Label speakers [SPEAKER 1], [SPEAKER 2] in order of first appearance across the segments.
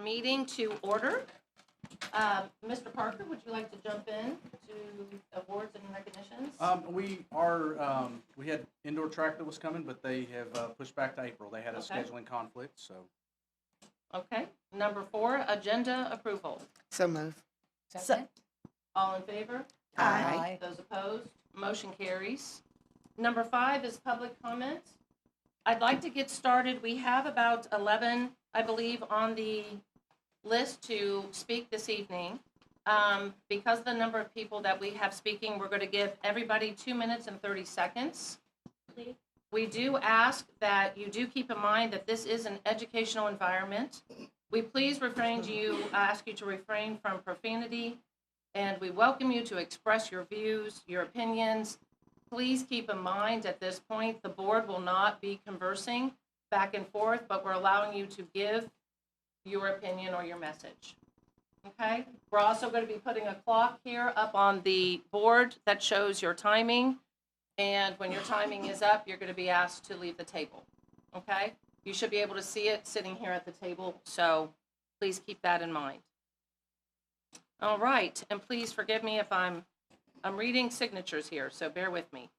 [SPEAKER 1] meeting to order. Mr. Parker, would you like to jump in to awards and recognitions?
[SPEAKER 2] We had indoor track that was coming, but they have pushed back to April. They had a scheduling conflict, so.
[SPEAKER 1] Okay. Number 4, agenda approval.
[SPEAKER 3] So move.
[SPEAKER 4] Second.
[SPEAKER 1] All in favor?
[SPEAKER 3] Aye.
[SPEAKER 1] Those opposed? Motion carries. Number 5 is public comment. I'd like to get started. We have about 11, I believe, on the list to speak this evening. Because of the number of people that we have speaking, we're going to give everybody 2 minutes and 30 seconds. We do ask that you do keep in mind that this is an educational environment. We please ask you to refrain from profanity, and we welcome you to express your views, your opinions. Please keep in mind at this point, the board will not be conversing back and forth, but we're allowing you to give your opinion or your message. Okay? We're also going to be putting a clock here up on the board that shows your timing. And when your timing is up, you're going to be asked to leave the table. Okay? You should be able to see it sitting here at the table, so please keep that in mind. All right, and please forgive me if I'm reading signatures here, so bear with me.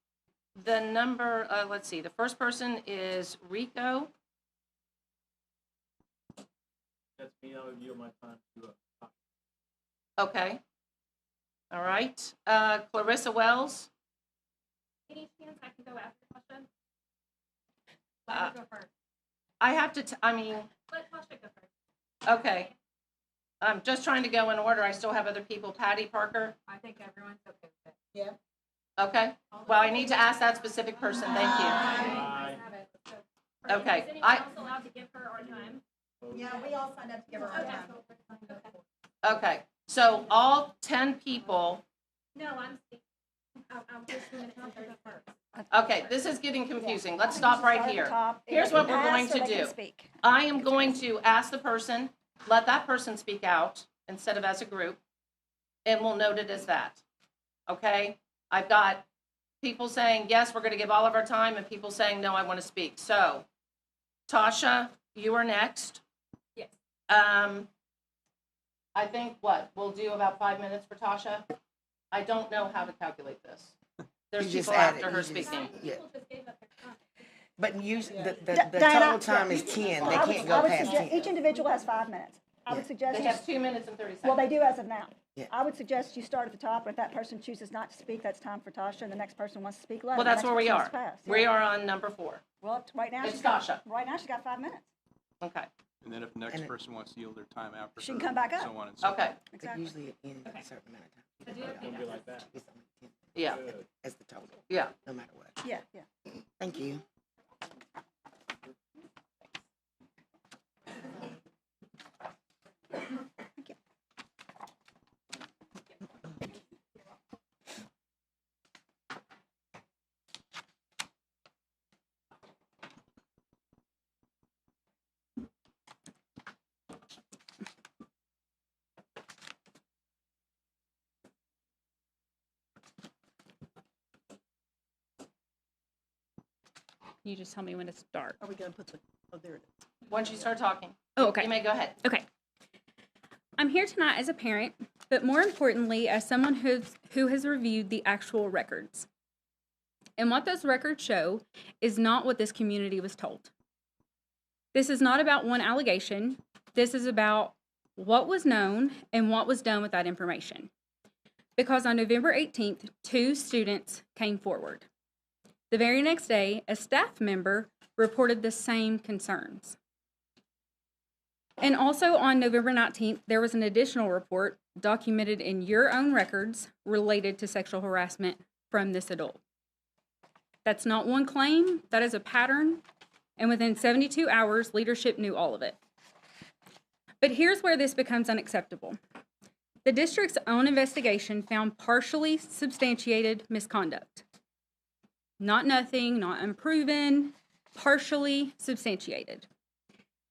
[SPEAKER 1] The number, let's see, the first person is Rico.
[SPEAKER 5] That's me. I'll yield my time to
[SPEAKER 1] Okay. All right. Clarissa Wells.
[SPEAKER 6] Any chance I can go after the question?
[SPEAKER 1] Uh,
[SPEAKER 6] Let me go first.
[SPEAKER 1] I have to,
[SPEAKER 6] Let Tasha go first.
[SPEAKER 1] okay. I'm just trying to go in order. I still have other people. Patty Parker.
[SPEAKER 6] I think everyone's okay with it.
[SPEAKER 4] Yeah.
[SPEAKER 1] Okay. Well, I need to ask that specific person. Thank you.
[SPEAKER 6] Aye. Have it. So,
[SPEAKER 1] Okay,
[SPEAKER 6] Is anyone else allowed to give her our time?
[SPEAKER 4] Yeah, we all signed up to give her our
[SPEAKER 6] Okay.
[SPEAKER 4] time.
[SPEAKER 1] Okay. So all 10 people.
[SPEAKER 6] No, I'm speaking. I'm just going to first.
[SPEAKER 1] Okay, this is getting confusing. Let's stop right here. Here's what we're going to do. I am going to ask the person, let that person speak out instead of as a group, and we'll note it as that. Okay? I've got people saying, yes, we're going to give all of our time, and people saying, no, I want to speak. So, Tasha, you are next.
[SPEAKER 6] Yes.
[SPEAKER 1] I think, we'll do about 5 minutes for Tasha? I don't know how to calculate this. There's
[SPEAKER 3] You just
[SPEAKER 1] people
[SPEAKER 3] add
[SPEAKER 1] after
[SPEAKER 3] it,
[SPEAKER 1] her
[SPEAKER 3] you just-
[SPEAKER 1] speaking.
[SPEAKER 3] Yeah.
[SPEAKER 6] People just gave up their time.
[SPEAKER 3] But usually, the
[SPEAKER 4] Diana,
[SPEAKER 3] total time is 10. They
[SPEAKER 4] I
[SPEAKER 3] can't
[SPEAKER 4] would
[SPEAKER 3] go
[SPEAKER 4] suggest
[SPEAKER 3] past 10.
[SPEAKER 4] each individual has 5 minutes. I would suggest,
[SPEAKER 1] They have 2 minutes and 30 seconds.
[SPEAKER 4] well, they do as of now.
[SPEAKER 3] Yeah.
[SPEAKER 4] I would suggest you start at the top, and if that person chooses not to speak, that's time for Tasha, and the next person wants to speak, let
[SPEAKER 1] Well,
[SPEAKER 4] them.
[SPEAKER 1] that's
[SPEAKER 4] The
[SPEAKER 1] where
[SPEAKER 4] next
[SPEAKER 1] we
[SPEAKER 4] person
[SPEAKER 1] are.
[SPEAKER 4] wants to pass.
[SPEAKER 1] We
[SPEAKER 4] Yeah.
[SPEAKER 1] are on number 4.
[SPEAKER 4] Well, right now,
[SPEAKER 1] It's
[SPEAKER 4] she's got,
[SPEAKER 1] Tasha.
[SPEAKER 4] right now, she's got 5 minutes.
[SPEAKER 1] Okay.
[SPEAKER 5] And then if the next
[SPEAKER 3] And it-
[SPEAKER 5] person wants to yield their time after,
[SPEAKER 4] She can
[SPEAKER 5] her,
[SPEAKER 4] come back up.
[SPEAKER 5] so on and so
[SPEAKER 1] Okay.
[SPEAKER 5] forth.
[SPEAKER 3] But
[SPEAKER 4] Exactly.
[SPEAKER 3] usually it ends at a certain amount of time.
[SPEAKER 6] I do have
[SPEAKER 5] Don't be like that.
[SPEAKER 3] It's only 10
[SPEAKER 1] Yeah.
[SPEAKER 3] as the total,
[SPEAKER 1] Yeah.
[SPEAKER 3] no matter what.
[SPEAKER 4] Yeah.
[SPEAKER 3] Thank you.
[SPEAKER 7] You just tell me when to start.
[SPEAKER 4] Are we going to put the, oh, there it is.
[SPEAKER 1] Once you start talking,
[SPEAKER 7] Oh, okay.
[SPEAKER 1] you may go ahead.
[SPEAKER 7] Okay. I'm here tonight as a parent, but more importantly, as someone who has reviewed the actual records. And what those records show is not what this community was told. This is not about one allegation. This is about what was known and what was done with that information. Because on November 18th, 2 students came forward. The very next day, a staff member reported the same concerns. And also on November 19th, there was an additional report documented in your own records related to sexual harassment from this adult. That's not one claim, that is a pattern, and within 72 hours, leadership knew all of it. But here's where this becomes unacceptable. The district's own investigation found partially substantiated misconduct. Not nothing, not unproven, partially substantiated,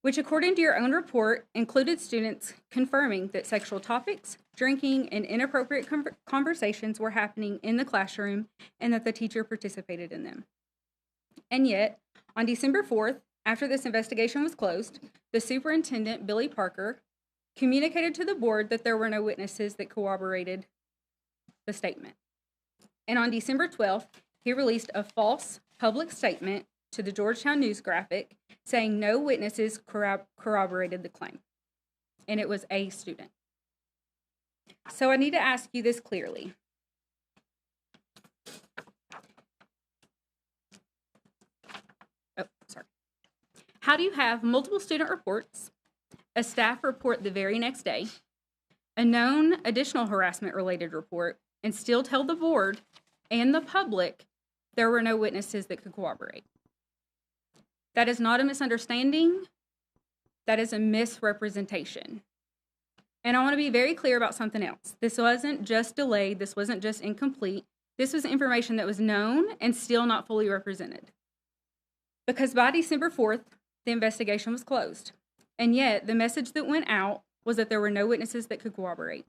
[SPEAKER 7] which according to your own report included students confirming that sexual topics, drinking, and inappropriate conversations were happening in the classroom and that the teacher participated in them. And yet, on December 4th, after this investigation was closed, the superintendent, Billy Parker, communicated to the board that there were no witnesses that corroborated the statement. And on December 12th, he released a false public statement to the Georgetown News Graphic saying no witnesses corroborated the claim. And it was a student. So I need to ask you this clearly. Oh, sorry. How do you have multiple student reports, a staff report the very next day, a known additional harassment-related report, and still tell the board and the public there were no witnesses that could corroborate? That is not a misunderstanding. That is a misrepresentation. And I want to be very clear about something else. This wasn't just delayed. This wasn't just incomplete. This was information that was known and still not fully represented. Because by December 4th, the investigation was closed. And yet, the message that went out was that there were no witnesses that could corroborate.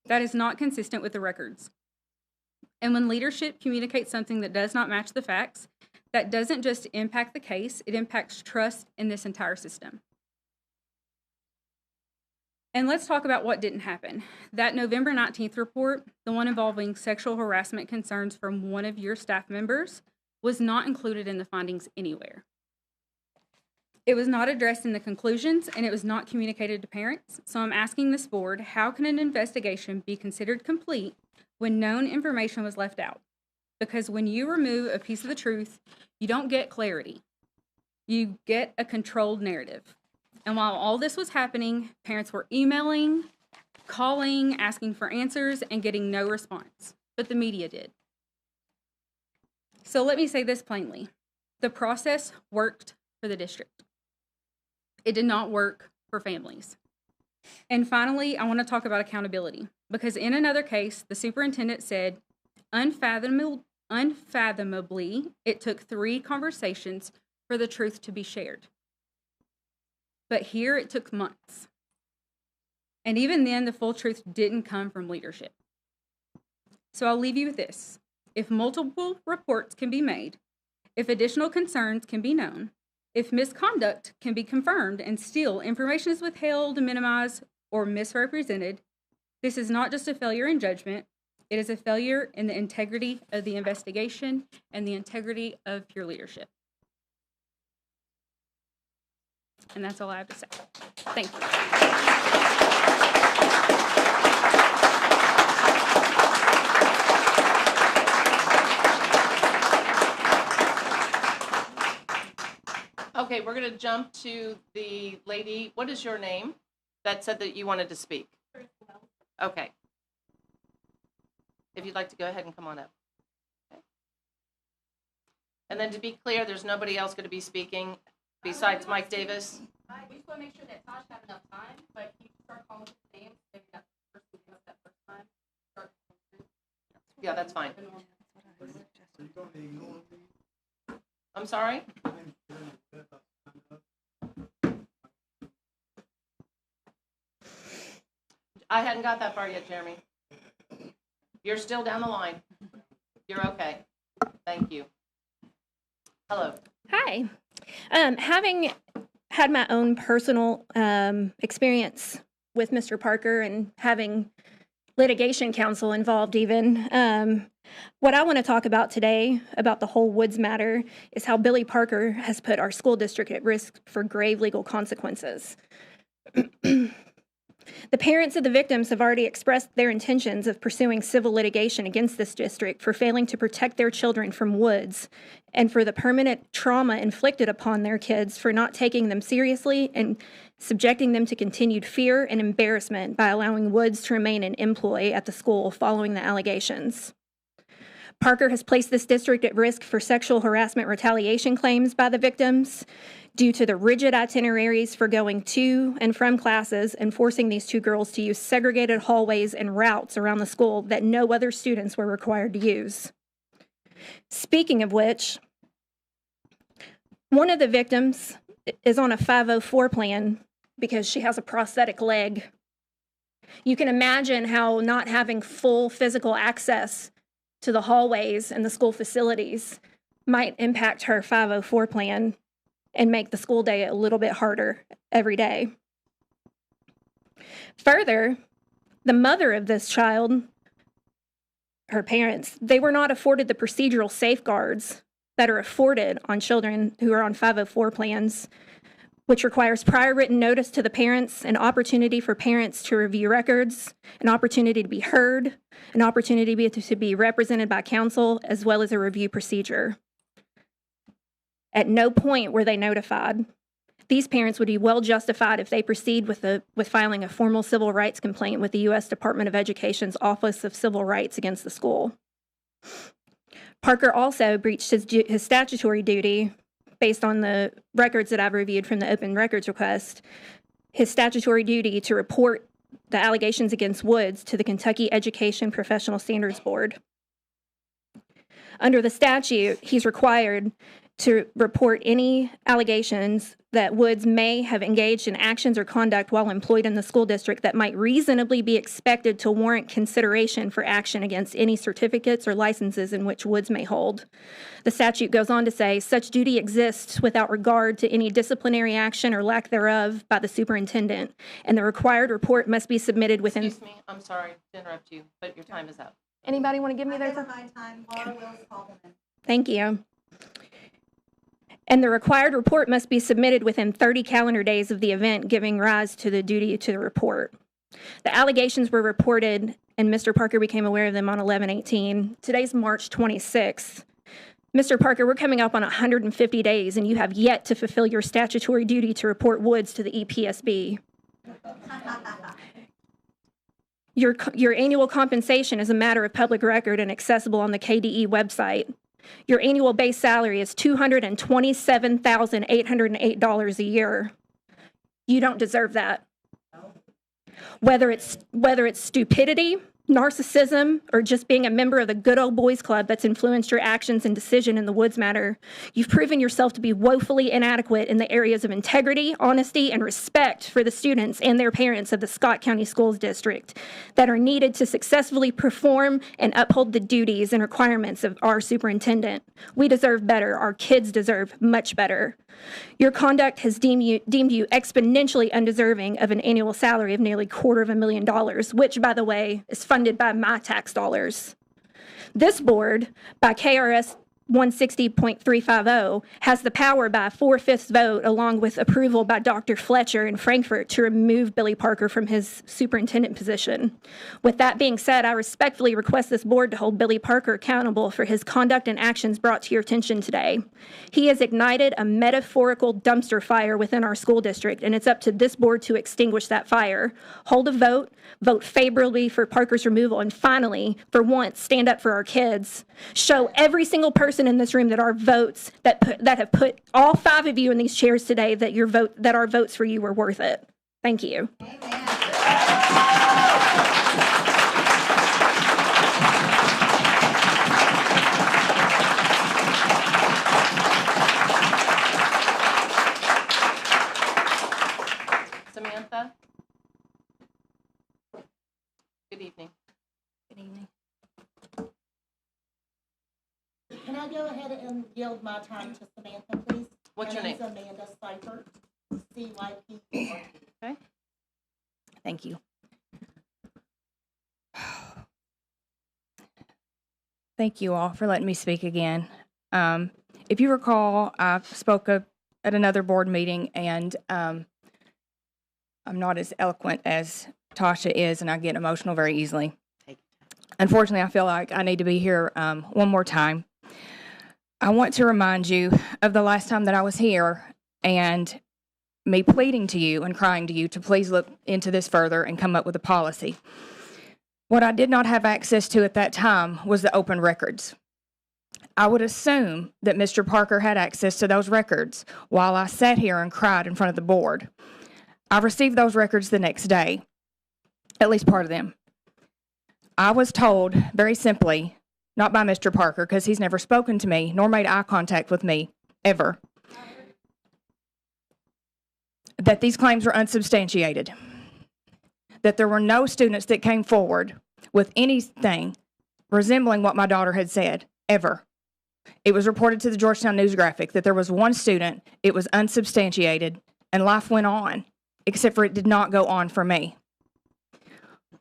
[SPEAKER 7] That is not consistent with the records. And when leadership communicates something that does not match the facts, that doesn't just impact the case, it impacts trust in this entire system. And let's talk about what didn't happen. That November 19th report, the one involving sexual harassment concerns from one of your staff members, was not included in the findings anywhere. It was not addressed in the conclusions, and it was not communicated to parents. So I'm asking this board, how can an investigation be considered complete when known information was left out? Because when you remove a piece of the truth, you don't get clarity. You get a controlled narrative. And while all this was happening, parents were emailing, calling, asking for answers, and getting no response. But the media did. So let me say this plainly. The process worked for the district. It did not work for families. And finally, I want to talk about accountability. Because in another case, the superintendent said, unfathomably, it took 3 conversations for the truth to be shared. But here it took months. And even then, the full truth didn't come from leadership. So I'll leave you with this. If multiple reports can be made, if additional concerns can be known, if misconduct can be confirmed and still information is withheld, minimized, or misrepresented, this is not just a failure in judgment, it is a failure in the integrity of the investigation and the integrity of your leadership. And that's all I have to say. Thank you.
[SPEAKER 1] Okay, we're going to jump to the lady. What is your name? That said that you wanted to speak. Okay. If you'd like to go ahead and come on up. Okay. And then to be clear, there's nobody else going to be speaking besides Mike Davis.
[SPEAKER 7] We just want to make sure that Tosh have enough time, but you start calling his name, maybe that person who came up that first time.
[SPEAKER 1] Yeah, that's fine. I'm sorry? I hadn't got that far yet, Jeremy. You're still down the line. You're okay. Thank you. Hello.
[SPEAKER 6] Hi. Having had my own personal experience with Mr. Parker and having litigation counsel involved even, what I want to talk about today about the whole Woods matter is how Billy Parker has put our school district at risk for grave legal consequences. The parents of the victims have already expressed their intentions of pursuing civil litigation against this district for failing to protect their children from Woods and for the permanent trauma inflicted upon their kids for not taking them seriously and subjecting them to continued fear and embarrassment by allowing Woods to remain in employ at the school following the allegations. Parker has placed this district at risk for sexual harassment retaliation claims by the victims due to the rigid itineraries for going to and from classes and forcing these 2 girls to use segregated hallways and routes around the school that no other students were required to use. Speaking of which, one of the victims is on a 504 plan because she has a prosthetic leg. You can imagine how not having full physical access to the hallways and the school facilities might impact her 504 plan and make the school day a little bit harder every day. Further, the mother of this child, her parents, they were not afforded the procedural safeguards that are afforded on children who are on 504 plans, which requires prior written notice to the parents, an opportunity for parents to review records, an opportunity to be heard, an opportunity to be represented by counsel, as well as a review procedure. At no point were they notified. These parents would be well justified if they proceed with filing a formal civil rights complaint with the U.S. Department of Education's Office of Civil Rights against the school. Parker also breached his statutory duty based on the records that I've reviewed from the open records request, his statutory duty to report the allegations against Woods to the Kentucky Education Professional Standards Board. Under the statute, he's required to report any allegations that Woods may have engaged in actions or conduct while employed in the school district that might reasonably be expected to warrant consideration for action against any certificates or licenses in which Woods may hold. The statute goes on to say, such duty exists without regard to any disciplinary action or lack thereof by the superintendent, and the required report must be submitted within...
[SPEAKER 1] Excuse me, I'm sorry to interrupt you, but your time is up.
[SPEAKER 6] Anybody want to give me their...
[SPEAKER 8] my time. Laura Wills Haldeman.
[SPEAKER 6] Thank you. And the required report must be submitted within 30 calendar days of the event, giving rise to the duty to the report. The allegations were reported, and Mr. Parker became aware of them on 11/18. Today's March 26th. Mr. Parker, we're coming up on 150 days, and you have yet to fulfill your statutory duty to report Woods to the EPSB. Your annual compensation is a matter of public record and accessible on the KDE website. Your annual base salary is $227,808 a year. You don't deserve that. Whether it's stupidity, narcissism, or just being a member of the good old boys club that's influenced your actions and decision in the Woods matter, you've proven yourself to be woefully inadequate in the areas of integrity, honesty, and respect for the students and their parents of the Scott County Schools District that are needed to successfully perform and uphold the duties and requirements of our superintendent. We deserve better. Our kids deserve much better. Your conduct has deemed you exponentially undeserving of an annual salary of nearly $250,000, which, by the way, is funded by my tax dollars. This board, by KRS 160.350, has the power by a 4/5 vote, along with approval by Dr. Fletcher in Frankfurt, to remove Billy Parker from his superintendent position. With that being said, I respectfully request this board to hold Billy Parker accountable for his conduct and actions brought to your attention today. He has ignited a metaphorical dumpster fire within our school district, and it's up to this board to extinguish that fire. Hold a vote, vote favorably for Parker's removal, and finally, for once, stand up for our kids. Show every single person in this room that our votes that have put all 5 of you in these chairs today that our votes for you were worth it. Thank you.
[SPEAKER 1] Samantha? Good evening.
[SPEAKER 6] Good evening.
[SPEAKER 8] Can I go ahead and yield my time to Samantha, please?
[SPEAKER 1] What's your name?
[SPEAKER 8] My name's Amanda Seifert, CYP.
[SPEAKER 6] Okay. Thank you.
[SPEAKER 9] Thank you all for letting me speak again. If you recall, I spoke at another board meeting, and I'm not as eloquent as Tasha is, and I get emotional very easily. Unfortunately, I feel like I need to be here one more time. I want to remind you of the last time that I was here and me pleading to you and crying to you to please look into this further and come up with a policy. What I did not have access to at that time was the open records. I would assume that Mr. Parker had access to those records while I sat here and cried in front of the board. I received those records the next day, at least part of them. I was told very simply, not by Mr. Parker, because he's never spoken to me nor made eye contact with me, ever, that these claims were unsubstantiated, that there were no students that came forward with anything resembling what my daughter had said, ever. It was reported to the Georgetown News Graphic that there was one student, it was unsubstantiated, and life went on, except for it did not go on for me.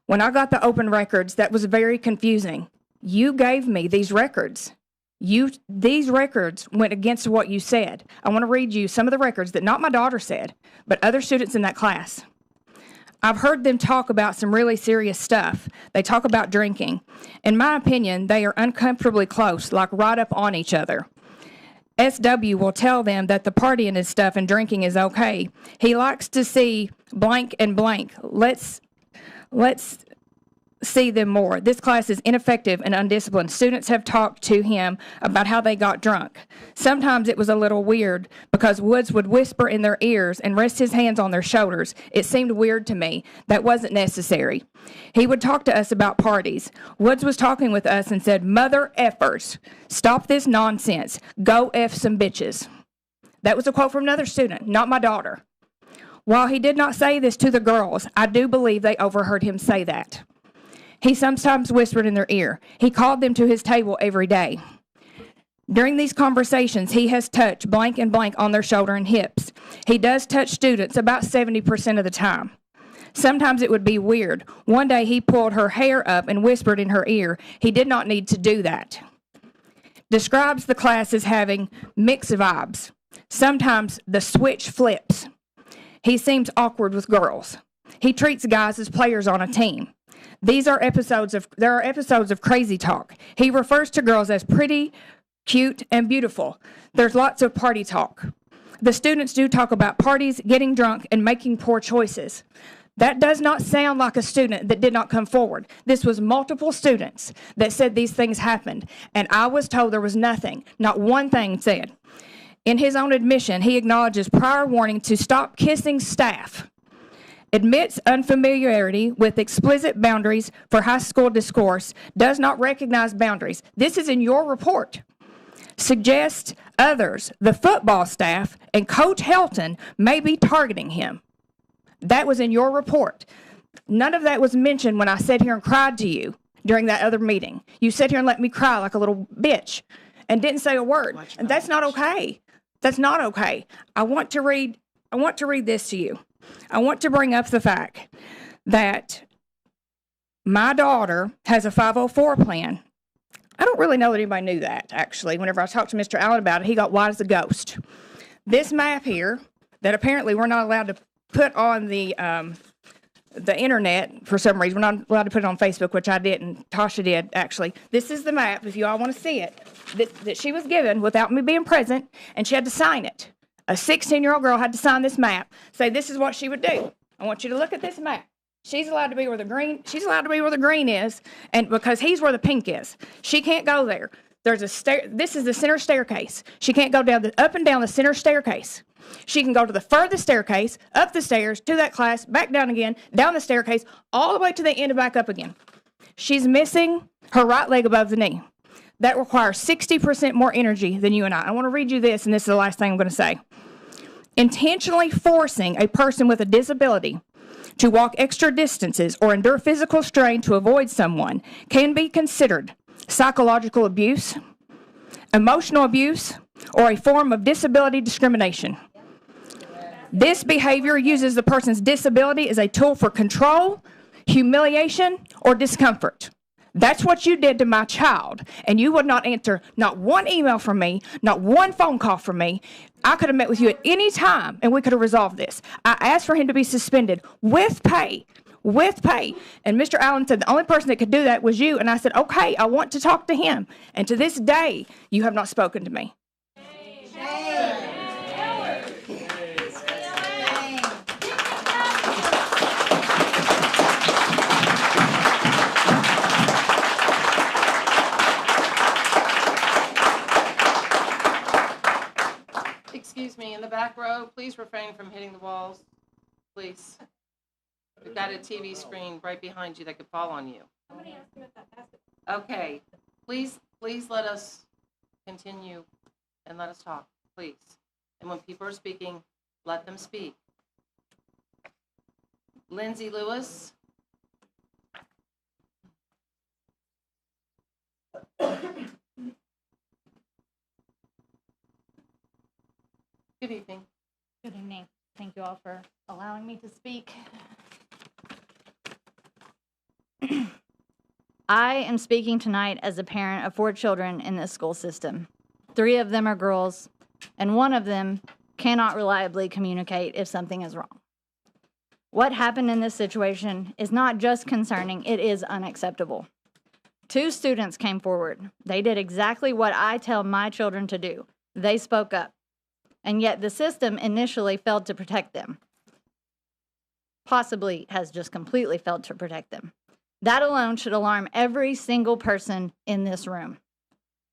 [SPEAKER 9] When I got the open records, that was very confusing. You gave me these records. These records went against what you said. I want to read you some of the records that not my daughter said, but other students in that class. I've heard them talk about some really serious stuff. They talk about drinking. In my opinion, they are uncomfortably close, like right up on each other. SW will tell them that the partying and stuff and drinking is okay. He likes to see blank and blank. Let's see them more. This class is ineffective and undisciplined. Students have talked to him about how they got drunk. Sometimes it was a little weird because Woods would whisper in their ears and rest his hands on their shoulders. It seemed weird to me. That wasn't necessary. He would talk to us about parties. Woods was talking with us and said, "Mother effers, stop this nonsense. Go F some bitches." That was a quote from another student, not my daughter. While he did not say this to the girls, I do believe they overheard him say that. He sometimes whispered in their ear. He called them to his table every day. During these conversations, he has touched blank and blank on their shoulder and hips. He does touch students about 70% of the time. Sometimes it would be weird. One day he pulled her hair up and whispered in her ear. He did not need to do that. Describes the class as having mixed vibes. Sometimes the switch flips. He seems awkward with girls. He treats guys as players on a team. There are episodes of crazy talk. He refers to girls as pretty, cute, and beautiful. There's lots of party talk. The students do talk about parties, getting drunk, and making poor choices. That does not sound like a student that did not come forward. This was multiple students that said these things happened, and I was told there was nothing, not one thing said. In his own admission, he acknowledges prior warning to stop kissing staff. Admits unfamiliarity with explicit boundaries for high school discourse, does not recognize boundaries. This is in your report. Suggests others, the football staff, and Coach Helton may be targeting him. That was in your report. None of that was mentioned when I sat here and cried to you during that other meeting. You sat here and let me cry like a little bitch and didn't say a word. And that's not okay. That's not okay. I want to read this to you. I want to bring up the fact that my daughter has a 504 plan. I don't really know that anybody knew that, actually. Whenever I talked to Mr. Allen about it, he got white as a ghost. This map here, that apparently we're not allowed to put on the internet for some reason. We're not allowed to put it on Facebook, which I didn't. Tasha did, actually. This is the map, if you all want to see it, that she was given without me being present, and she had to sign it. A 16-year-old girl had to sign this map, say this is what she would do. I want you to look at this map. She's allowed to be where the green is, and because he's where the pink is. She can't go there. There's a this is the center staircase. She can't go up and down the center staircase. She can go to the furthest staircase, up the stairs, to that class, back down again, down the staircase, all the way to the end and back up again. She's missing her right leg above the knee. That requires 60% more energy than you and I. I want to read you this, and this is the last thing I'm going to say. Intentionally forcing a person with a disability to walk extra distances or endure physical strain to avoid someone can be considered psychological abuse, emotional abuse, or a form of disability discrimination. This behavior uses the person's disability as a tool for control, humiliation, or discomfort. That's what you did to my child, and you would not answer not one email from me, not one phone call from me. I could have met with you at any time, and we could have resolved this. I asked for him to be suspended with pay, and Mr. Allen said the only person that could do that was you, and I said, okay, I want to talk to him, and to this day, you have not spoken to me.
[SPEAKER 1] Excuse me, in the back row, please refrain from hitting the walls, please. We've got a TV screen right behind you that could fall on you. Okay, please let us continue and let us talk, please. And when people are speaking, let them speak. Lindsay Lewis. Good evening.
[SPEAKER 10] Good evening. Thank you all for allowing me to speak. I am speaking tonight as a parent of 4 children in this school system. 3 of them are girls, and 1 of them cannot reliably communicate if something is wrong. What happened in this situation is not just concerning, it is unacceptable. 2 students came forward. They did exactly what I tell my children to do. They spoke up, and yet the system initially failed to protect them. Possibly has just completely failed to protect them. That alone should alarm every single person in this room.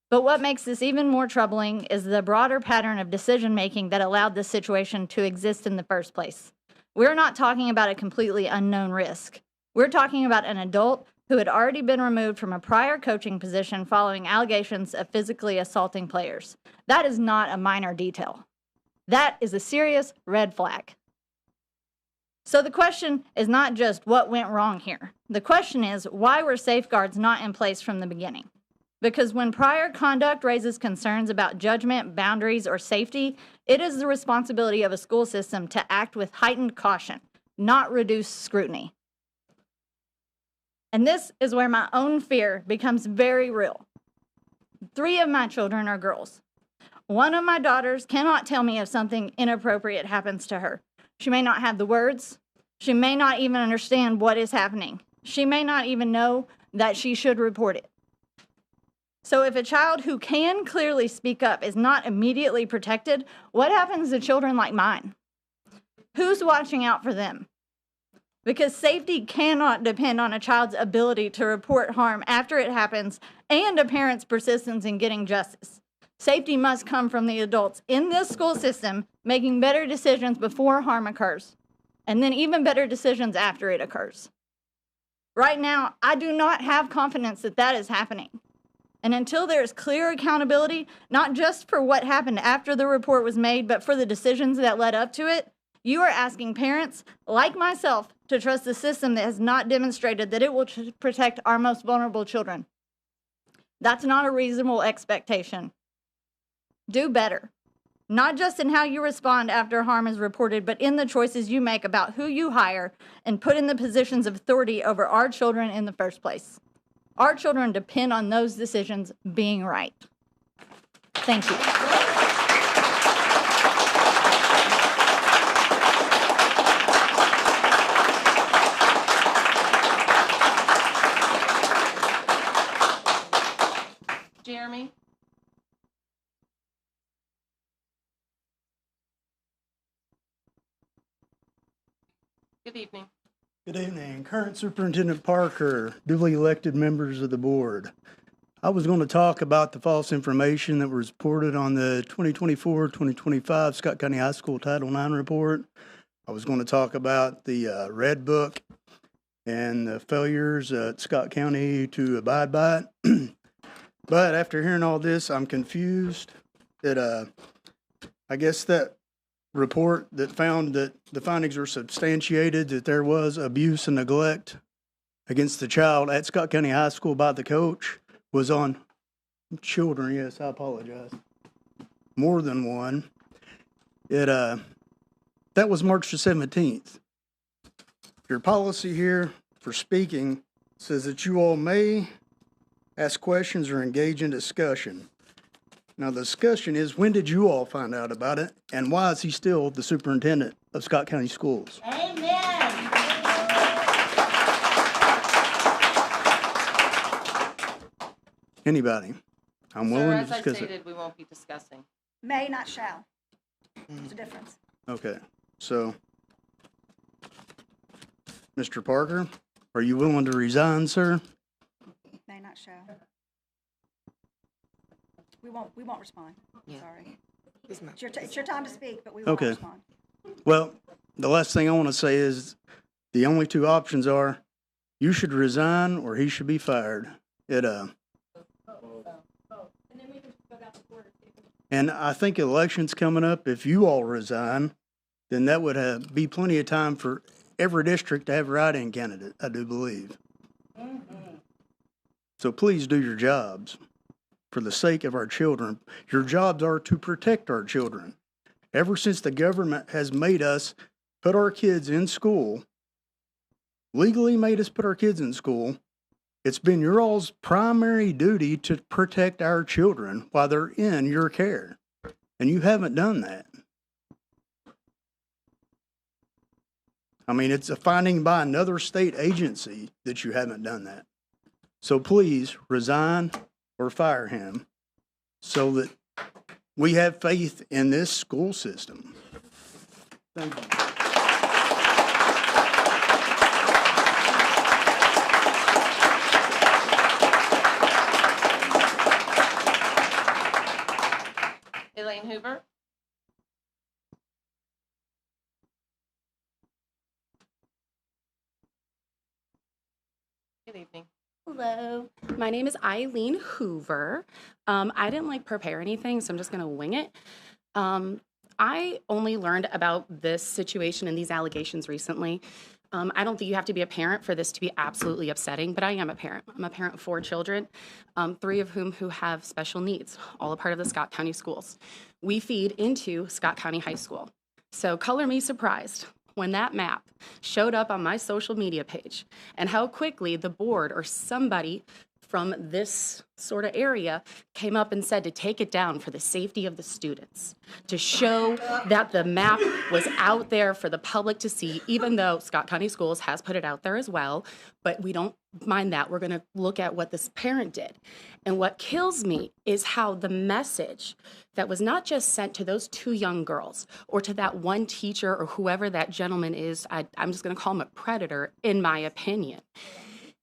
[SPEAKER 10] But what makes this even more troubling is the broader pattern of decision-making that allowed this situation to exist in the first place. We're not talking about a completely unknown risk. We're talking about an adult who had already been removed from a prior coaching position following allegations of physically assaulting players. That is not a minor detail. That is a serious red flag. So the question is not just what went wrong here. The question is, why were safeguards not in place from the beginning? Because when prior conduct raises concerns about judgment, boundaries, or safety, it is the responsibility of a school system to act with heightened caution, not reduced scrutiny. And this is where my own fear becomes very real. 3 of my children are girls. 1 of my daughters cannot tell me if something inappropriate happens to her. She may not have the words. She may not even understand what is happening. She may not even know that she should report it. So if a child who can clearly speak up is not immediately protected, what happens to children like mine? Who's watching out for them? Because safety cannot depend on a child's ability to report harm after it happens and a parent's persistence in getting justice. Safety must come from the adults in this school system making better decisions before harm occurs, and then even better decisions after it occurs. Right now, I do not have confidence that that is happening. And until there is clear accountability, not just for what happened after the report was made, but for the decisions that led up to it, you are asking parents, like myself, to trust a system that has not demonstrated that it will protect our most vulnerable children. That's not a reasonable expectation. Do better. Not just in how you respond after harm is reported, but in the choices you make about who you hire and put in the positions of authority over our children in the first place. Our children depend on those decisions being right. Thank you.
[SPEAKER 1] Jeremy? Good evening.
[SPEAKER 11] Good evening. Current Superintendent Parker, duly elected members of the board. I was going to talk about the false information that was reported on the 2024-2025 Scott County High School Title IX report. I was going to talk about the Red Book and the failures at Scott County to abide by it. But after hearing all this, I'm confused that I guess that report that found that the findings were substantiated that there was abuse and neglect against the child at Scott County High School by the coach was on children. Yes, I apologize. More than one. That was March the 17th. Your policy here for speaking says that you all may ask questions or engage in discussion. Now, the discussion is, when did you all find out about it, and why is he still the superintendent of Scott County Schools?
[SPEAKER 8] Amen.
[SPEAKER 11] Anybody? I'm
[SPEAKER 1] Sir,
[SPEAKER 11] willing to
[SPEAKER 1] as I
[SPEAKER 11] discuss it.
[SPEAKER 1] stated, we won't be discussing.
[SPEAKER 4] May, not shall. There's a difference.
[SPEAKER 11] Okay, so, Mr. Parker, are you willing to resign, sir?
[SPEAKER 4] May, not shall. We won't respond.
[SPEAKER 3] Yeah.
[SPEAKER 4] Sorry.
[SPEAKER 3] It's not-
[SPEAKER 4] It's your time to speak, but we won't
[SPEAKER 11] Okay.
[SPEAKER 4] respond.
[SPEAKER 11] Well, the last thing I want to say is the only 2 options are you should resign or he should be fired. And I think elections coming up, if you all resign, then that would be plenty of time for every district to have a write-in candidate, I do believe. So please do your jobs for the sake of our children. Your jobs are to protect our children. Ever since the government has made us put our kids in school, legally made us put our kids in school, It's been your all's primary duty to protect our children while they're in your care, and you haven't done that. I mean, it's a finding by another state agency that you haven't done that. So please resign or fire him so that we have faith in this school system. Thank you.
[SPEAKER 1] Elaine Hoover. Good evening.
[SPEAKER 12] Hello, my name is Eileen Hoover. I didn't prepare anything, so I'm just gonna wing it. I only learned about this situation and these allegations recently. I don't think you have to be a parent for this to be absolutely upsetting, but I am a parent. I'm a parent of 4 children, 3 of whom who have special needs, all a part of the Scott County schools. We feed into Scott County High School. So color me surprised when that map showed up on my social media page and how quickly the board or somebody from this sort of area came up and said to take it down for the safety of the students, to show that the map was out there for the public to see, even though Scott County Schools has put it out there as well, but we don't mind that. We're gonna look at what this parent did. And what kills me is how the message that was not just sent to those 2 young girls or to that one teacher or whoever that gentleman is, I'm just gonna call him a predator, in my opinion.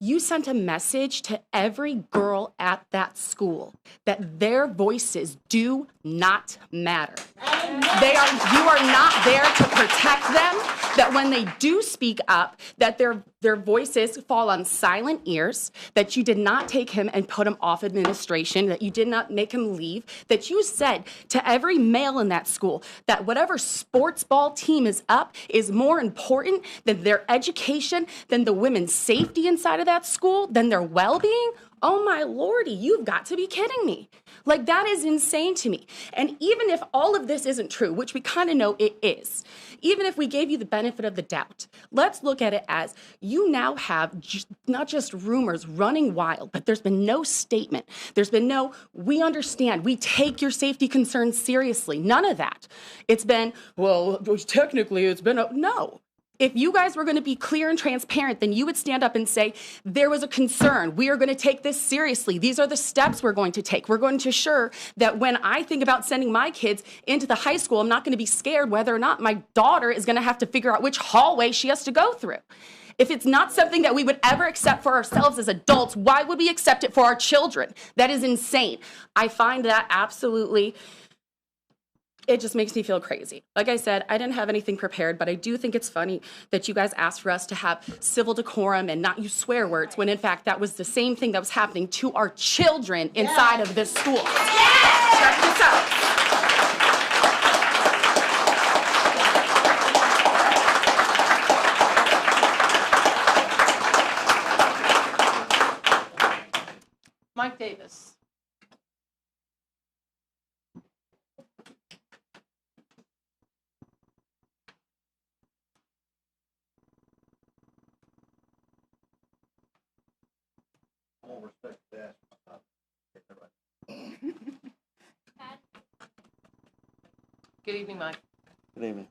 [SPEAKER 12] You sent a message to every girl at that school that their voices do not matter. You are not there to protect them, that when they do speak up, that their voices fall on silent ears, that you did not take him and put him off administration, that you did not make him leave, that you said to every male in that school that whatever sports ball team is up is more important than their education, than the women's safety inside of that school, than their well-being. Oh my lordy, you've got to be kidding me. That is insane to me. And even if all of this isn't true, which we kind of know it is, even if we gave you the benefit of the doubt, let's look at it as you now have not just rumors running wild, but there's been no statement. There's been no, we understand, we take your safety concerns seriously. None of that. It's been, well, technically it's been, no. If you guys were going to be clear and transparent, then you would stand up and say, there was a concern. We are going to take this seriously. These are the steps we're going to take. We're going to ensure that when I think about sending my kids into the high school, I'm not going to be scared whether or not my daughter is going to have to figure out which hallway she has to go through. If it's not something that we would ever accept for ourselves as adults, why would we accept it for our children? That is insane. I find that absolutely... It just makes me feel crazy. Like I said, I didn't have anything prepared, but I do think it's funny that you guys asked for us to have civil decorum and not use swear words, when in fact that was the same thing that was happening to our children inside of this school. Check this out.
[SPEAKER 1] Mike Davis. Good evening, Mike.
[SPEAKER 13] Good evening.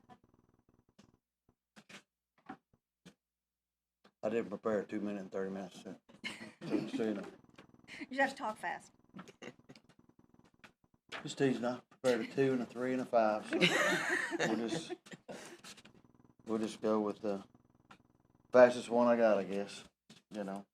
[SPEAKER 13] I didn't prepare a 2 minute and 30 minutes sooner.
[SPEAKER 4] You just have to talk fast.
[SPEAKER 13] Just teasing, I prepared a 2 and a 3 and a 5. So we'll just go with the fastest one I got, I guess. You know.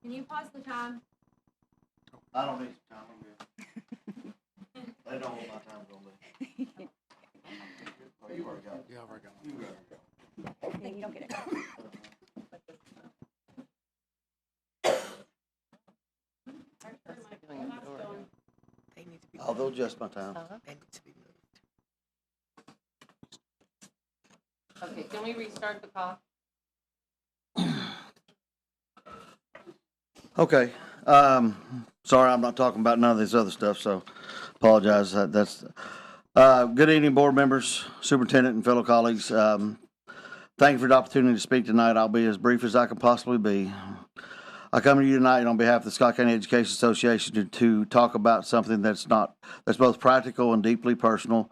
[SPEAKER 7] Can you pause the time?
[SPEAKER 13] I don't need some time, I'm good. They know what my time's gonna be. Oh, you already got it.
[SPEAKER 2] Yeah, I've already got it.
[SPEAKER 13] You got it.
[SPEAKER 4] Then you don't get it.
[SPEAKER 13] Oh, they'll adjust my time.
[SPEAKER 3] They need to be moved.
[SPEAKER 1] Okay, can we restart the call?
[SPEAKER 13] Okay, Sorry, I'm not talking about none of this other stuff, so apologize. Good evening, board members, superintendent, and fellow colleagues. Thank you for the opportunity to speak tonight. I'll be as brief as I can possibly be. I come to you tonight on behalf of the Scott County Education Association to talk about something that's both practical and deeply personal,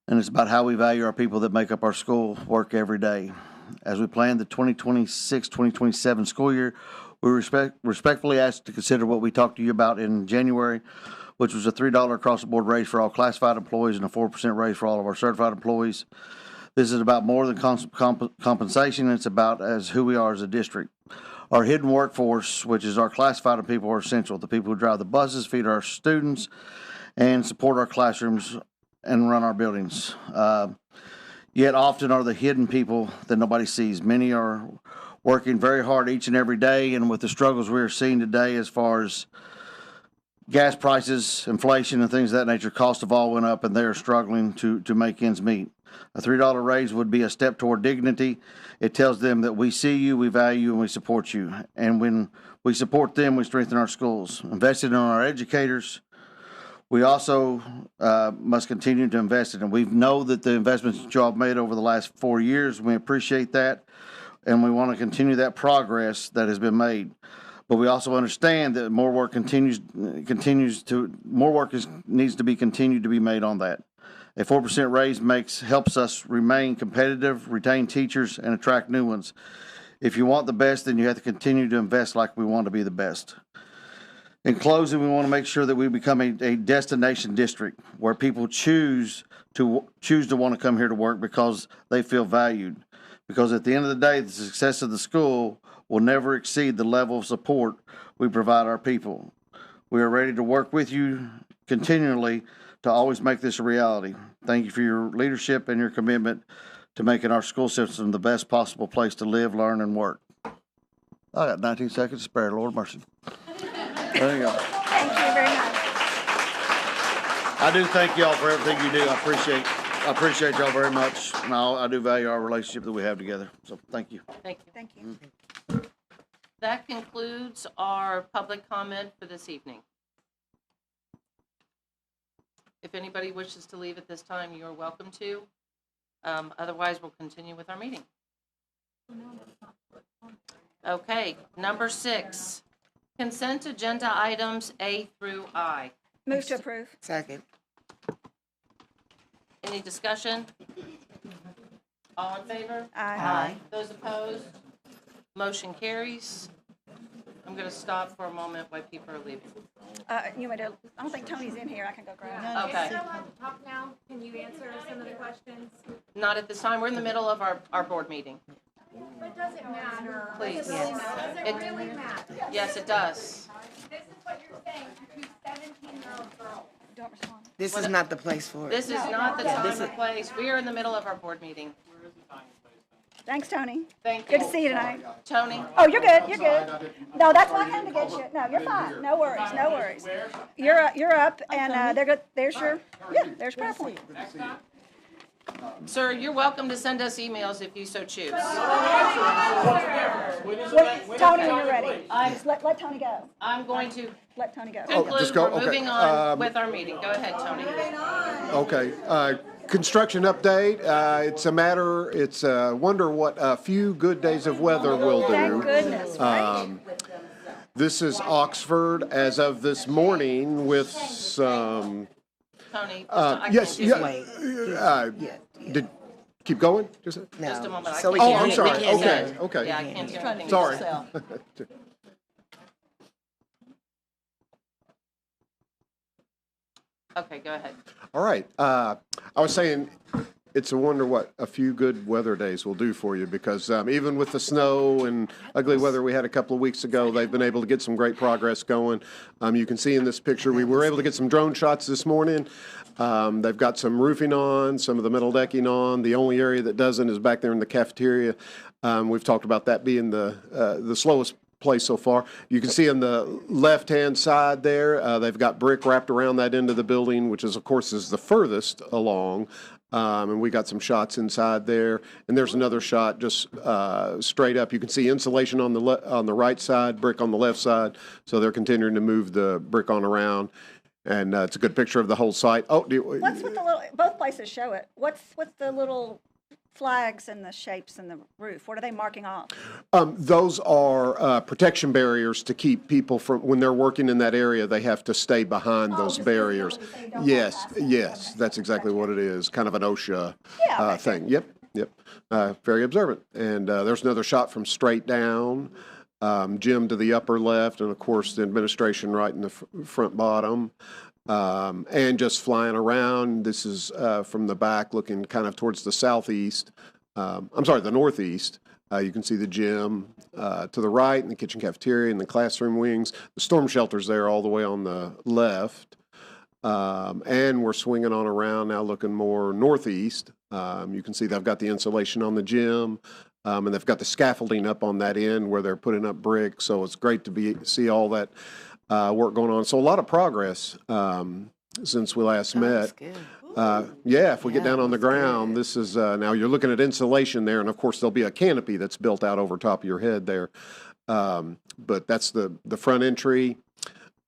[SPEAKER 13] and it's about how we value our people that make up our school work every day. As we plan the 2026-2027 school year, we respectfully ask to consider what we talked to you about in January, which was a $3 across-the-board raise for all classified employees and a 4% raise for all of our certified employees. This is about more than compensation. It's about as who we are as a district. Our hidden workforce, which is our classified people, are essential. The people who drive the buses, feed our students, and support our classrooms and run our buildings. Yet often are the hidden people that nobody sees. Many are working very hard each and every day, and with the struggles we are seeing today as far as gas prices, inflation, and things of that nature, costs have all went up, and they are struggling to make ends meet. A $3 raise would be a step toward dignity. It tells them that we see you, we value you, and we support you. And when we support them, we strengthen our schools. Invested in our educators, we also must continue to invest in them. We know that the investments that you all have made over the last 4 years, we appreciate that, and we want to continue that progress that has been made. But we also understand that more work needs to be continued to be made on that. A 4% raise helps us remain competitive, retain teachers, and attract new ones. If you want the best, then you have to continue to invest like we want to be the best. In closing, we want to make sure that we become a destination district where people choose to want to come here to work because they feel valued. Because at the end of the day, the success of the school will never exceed the level of support we provide our people. We are ready to work with you continually to always make this a reality. Thank you for your leadership and your commitment to making our school system the best possible place to live, learn, and work. I got 19 seconds to spare, Lord mercy. There you go.
[SPEAKER 4] Thank you very much.
[SPEAKER 13] I do thank y'all for everything you do. I appreciate y'all very much. And I do value our relationship that we have together. So thank you.
[SPEAKER 1] Thank you.
[SPEAKER 4] Thank you.
[SPEAKER 1] That concludes our public comment for this evening. If anybody wishes to leave at this time, you are welcome to. Otherwise, we'll continue with our meeting. Okay, number 6, consent agenda items A through I.
[SPEAKER 4] Move to approve.
[SPEAKER 3] Second.
[SPEAKER 1] Any discussion? All in favor?
[SPEAKER 4] Aye.
[SPEAKER 1] Those opposed? Motion carries. I'm going to stop for a moment while people are leaving.
[SPEAKER 4] You want to, I don't think Tony's in here. I can go grab him.
[SPEAKER 1] Okay.
[SPEAKER 6] Talk now. Can you answer some of the questions?
[SPEAKER 1] Not at this time. We're in the middle of our board meeting.
[SPEAKER 6] But does it matter?
[SPEAKER 1] Please.
[SPEAKER 6] Does it really matter?
[SPEAKER 1] Yes, it does.
[SPEAKER 6] This is what you're saying to 17-year-old girls.
[SPEAKER 4] Don't respond.
[SPEAKER 3] This is not the place for it.
[SPEAKER 1] This is not the time or place. We are in the middle of our board meeting.
[SPEAKER 4] Thanks, Tony.
[SPEAKER 1] Thank you.
[SPEAKER 4] Good to see you tonight.
[SPEAKER 1] Tony?
[SPEAKER 4] Oh, you're good. You're good. No, that's why I came to get you. No, you're fine. No worries. No worries. You're up, and they're good. There's your PowerPoint.
[SPEAKER 1] Sir, you're welcome to send us emails if you so choose.
[SPEAKER 4] Tony, when you're ready. Just let Tony go.
[SPEAKER 1] I'm going to
[SPEAKER 4] Let Tony go.
[SPEAKER 1] conclude. We're moving on with our meeting. Go ahead, Tony.
[SPEAKER 14] Okay. Construction update. It's a wonder what a few good days of weather will do.
[SPEAKER 4] Thank goodness, right?
[SPEAKER 14] This is Oxford as of this morning with some.
[SPEAKER 1] Tony,
[SPEAKER 14] Yes. Did keep going? Just
[SPEAKER 1] a moment.
[SPEAKER 3] So we
[SPEAKER 14] oh,
[SPEAKER 3] can't
[SPEAKER 14] I'm
[SPEAKER 3] hear-
[SPEAKER 14] sorry.
[SPEAKER 3] we can't
[SPEAKER 14] Okay.
[SPEAKER 3] hear.
[SPEAKER 14] Okay.
[SPEAKER 1] Yeah, I can't hear anything.
[SPEAKER 14] Sorry.
[SPEAKER 1] Okay, go ahead.
[SPEAKER 14] All right. I was saying it's a wonder what a few good weather days will do for you because even with the snow and ugly weather we had a couple of weeks ago, they've been able to get some great progress going. You can see in this picture we were able to get some drone shots this morning. They've got some roofing on, some of the metal decking on. The only area that doesn't is back there in the cafeteria. We've talked about that being the slowest place so far. You can see on the left-hand side there, they've got brick wrapped around that end of the building, which is, of course, is the furthest along. And we got some shots inside there. And there's another shot just straight up. You can see insulation on the right side, brick on the left side. So they're continuing to move the brick on around. And it's a good picture of the whole site. Oh,
[SPEAKER 4] What's with the little, both places show it. What's the little flags and the shapes in the roof? What are they marking off?
[SPEAKER 14] Those are protection barriers to keep people from, when they're working in that area, they have to stay behind those barriers. Yes, that's exactly what it is. Kind of an OSHA thing. Yep. Very observant. And there's another shot from straight down. Jim to the upper left, and of course the administration right in the front bottom. And just flying around. This is from the back looking kind of towards the southeast. The northeast. You can see the gym to the right and the kitchen cafeteria and the classroom wings. The storm shelter's there all the way on the left. And we're swinging on around now looking more northeast. You can see they've got the insulation on the gym. And they've got the scaffolding up on that end where they're putting up bricks. So it's great to see all that work going on. So a lot of progress since we last met. If we get down on the ground, this is now you're looking at insulation there, and of course there'll be a canopy that's built out over top of your head there. But that's the front entry.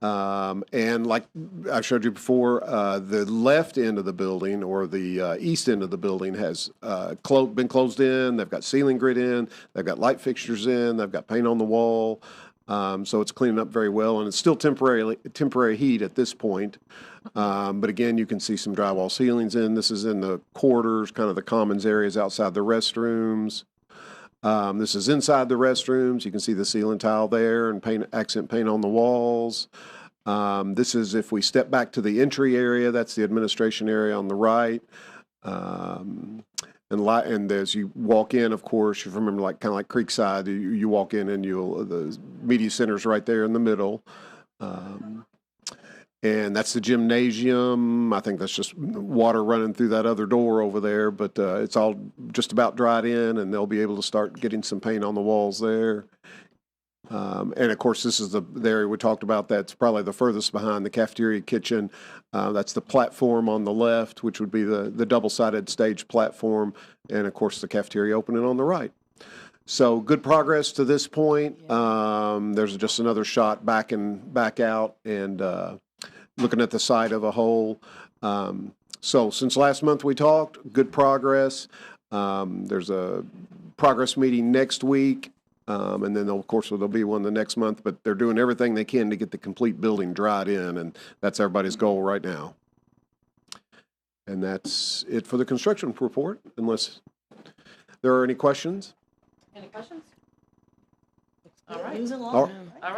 [SPEAKER 14] And like I showed you before, the left end of the building or the east end of the building has been closed in. They've got ceiling grid in. They've got light fixtures in. They've got paint on the wall. So it's cleaning up very well, and it's still temporary heat at this point. But again, you can see some drywall ceilings in. This is in the quarters, kind of the commons areas outside the restrooms. This is inside the restrooms. You can see the ceiling tile there and accent paint on the walls. This is if we step back to the entry area, that's the administration area on the right. And as you walk in, of course, you remember kind of like Creekside, you walk in and the media center's right there in the middle. And that's the gymnasium. I think that's just water running through that other door over there, but it's all just about dried in, and they'll be able to start getting some paint on the walls there. And of course, this is the area we talked about. That's probably the furthest behind the cafeteria kitchen. That's the platform on the left, which would be the double-sided stage platform. And of course, the cafeteria opening on the right. So good progress to this point. There's just another shot back out and looking at the site of a whole. So since last month we talked, good progress. There's a progress meeting next week. And then, of course, there'll be one the next month, but they're doing everything they can to get the complete building dried in, and that's everybody's goal right now. And that's it for the construction report, unless there are any questions.
[SPEAKER 1] Any questions? All right.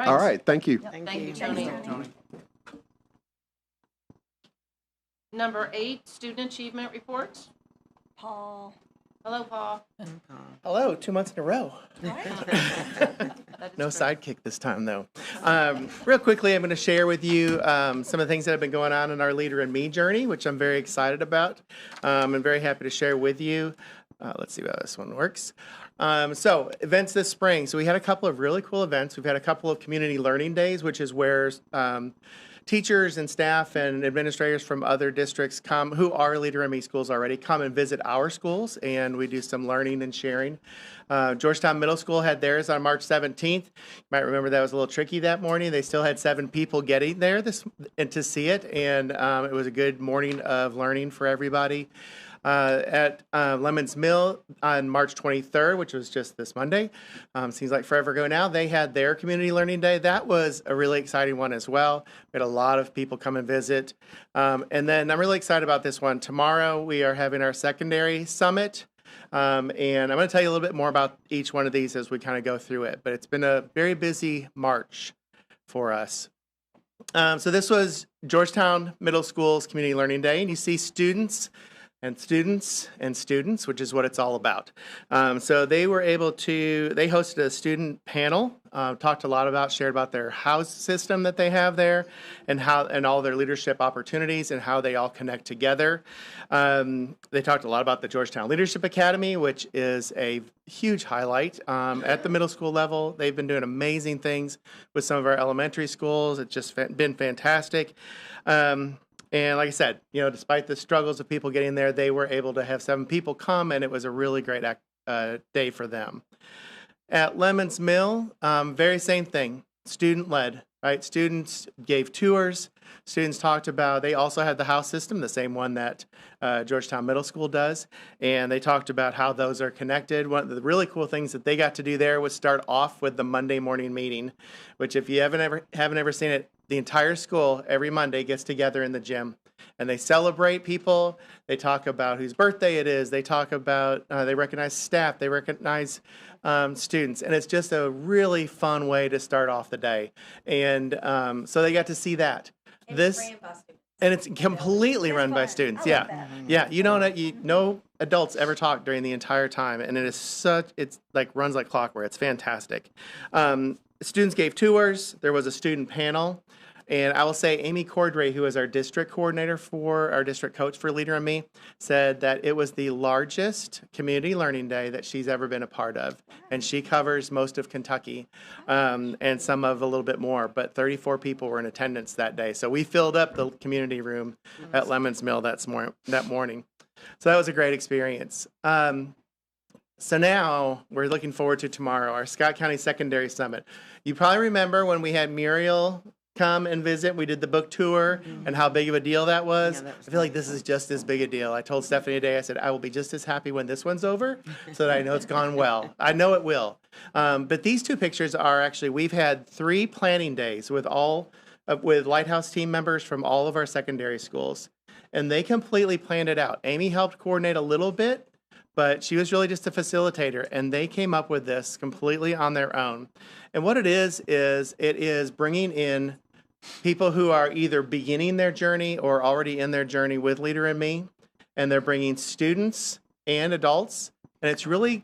[SPEAKER 14] All right. Thank you.
[SPEAKER 1] Thank you, Tony. Number 8, student achievement reports.
[SPEAKER 4] Paul.
[SPEAKER 1] Hello, Paul.
[SPEAKER 3] Hello, 2 months in a row. No sidekick this time, though. Real quickly, I'm going to share with you some of the things that have been going on in our Leader in Me journey, which I'm very excited about. I'm very happy to share with you. Let's see how this one works. So events this spring. So we had a couple of really cool events. We've had a couple of community learning days, which is where teachers and staff and administrators from other districts who are Leader in Me schools already come and visit our schools, and we do some learning and sharing. Georgetown Middle School had theirs on March 17th. You might remember that was a little tricky that morning. They still had 7 people getting there and to see it, and it was a good morning of learning for everybody. At Lemons Mill on March 23rd, which was just this Monday. Seems like forever ago now. They had their community learning day. That was a really exciting one as well. We had a lot of people come and visit. And then I'm really excited about this one. Tomorrow we are having our secondary summit. And I'm going to tell you a little bit more about each one of these as we kind of go through it. But it's been a very busy March for us. So this was Georgetown Middle School's Community Learning Day. And you see students, which is what it's all about. So they hosted a student panel, talked a lot about, shared about their house system that they have there and all their leadership opportunities and how they all connect together. They talked a lot about the Georgetown Leadership Academy, which is a huge highlight at the middle school level. They've been doing amazing things with some of our elementary schools. It's just been fantastic. And like I said, despite the struggles of people getting there, they were able to have 7 people come, and it was a really great day for them. At Lemons Mill, very same thing, student-led, right? Students gave tours. Students talked about, they also had the house system, the same one that Georgetown Middle School does, and they talked about how those are connected. One of the really cool things that they got to do there was start off with the Monday morning meeting, which if you haven't ever seen it, the entire school every Monday gets together in the gym, and they celebrate people. They talk about whose birthday it is. They talk about, they recognize staff. They recognize students, and it's just a really fun way to start off the day. And so they got to see that. And it's completely run by students. Yeah. Yeah. No adults ever talk during the entire time. And it's like runs like clockwork. It's fantastic. Students gave tours. There was a student panel. And I will say Amy Cordray, who is our district coordinator for our district coach for Leader in Me, said that it was the largest community learning day that she's ever been a part of. And she covers most of Kentucky and some of a little bit more, but 34 people were in attendance that day. So we filled up the community room at Lemons Mill that morning. So that was a great experience. So now we're looking forward to tomorrow, our Scott County Secondary Summit. You probably remember when we had Muriel come and visit. We did the book tour and how big of a deal that was. I feel like this is just as big a deal. I told Stephanie today, I said, I will be just as happy when this one's over so that I know it's gone well. I know it will. But these 2 pictures are actually, we've had 3 planning days with with Lighthouse team members from all of our secondary schools. And they completely planned it out. Amy helped coordinate a little bit, but she was really just a facilitator, and they came up with this completely on their own. And what it is it is bringing in people who are either beginning their journey or already in their journey with Leader in Me, and they're bringing students and adults, and it's really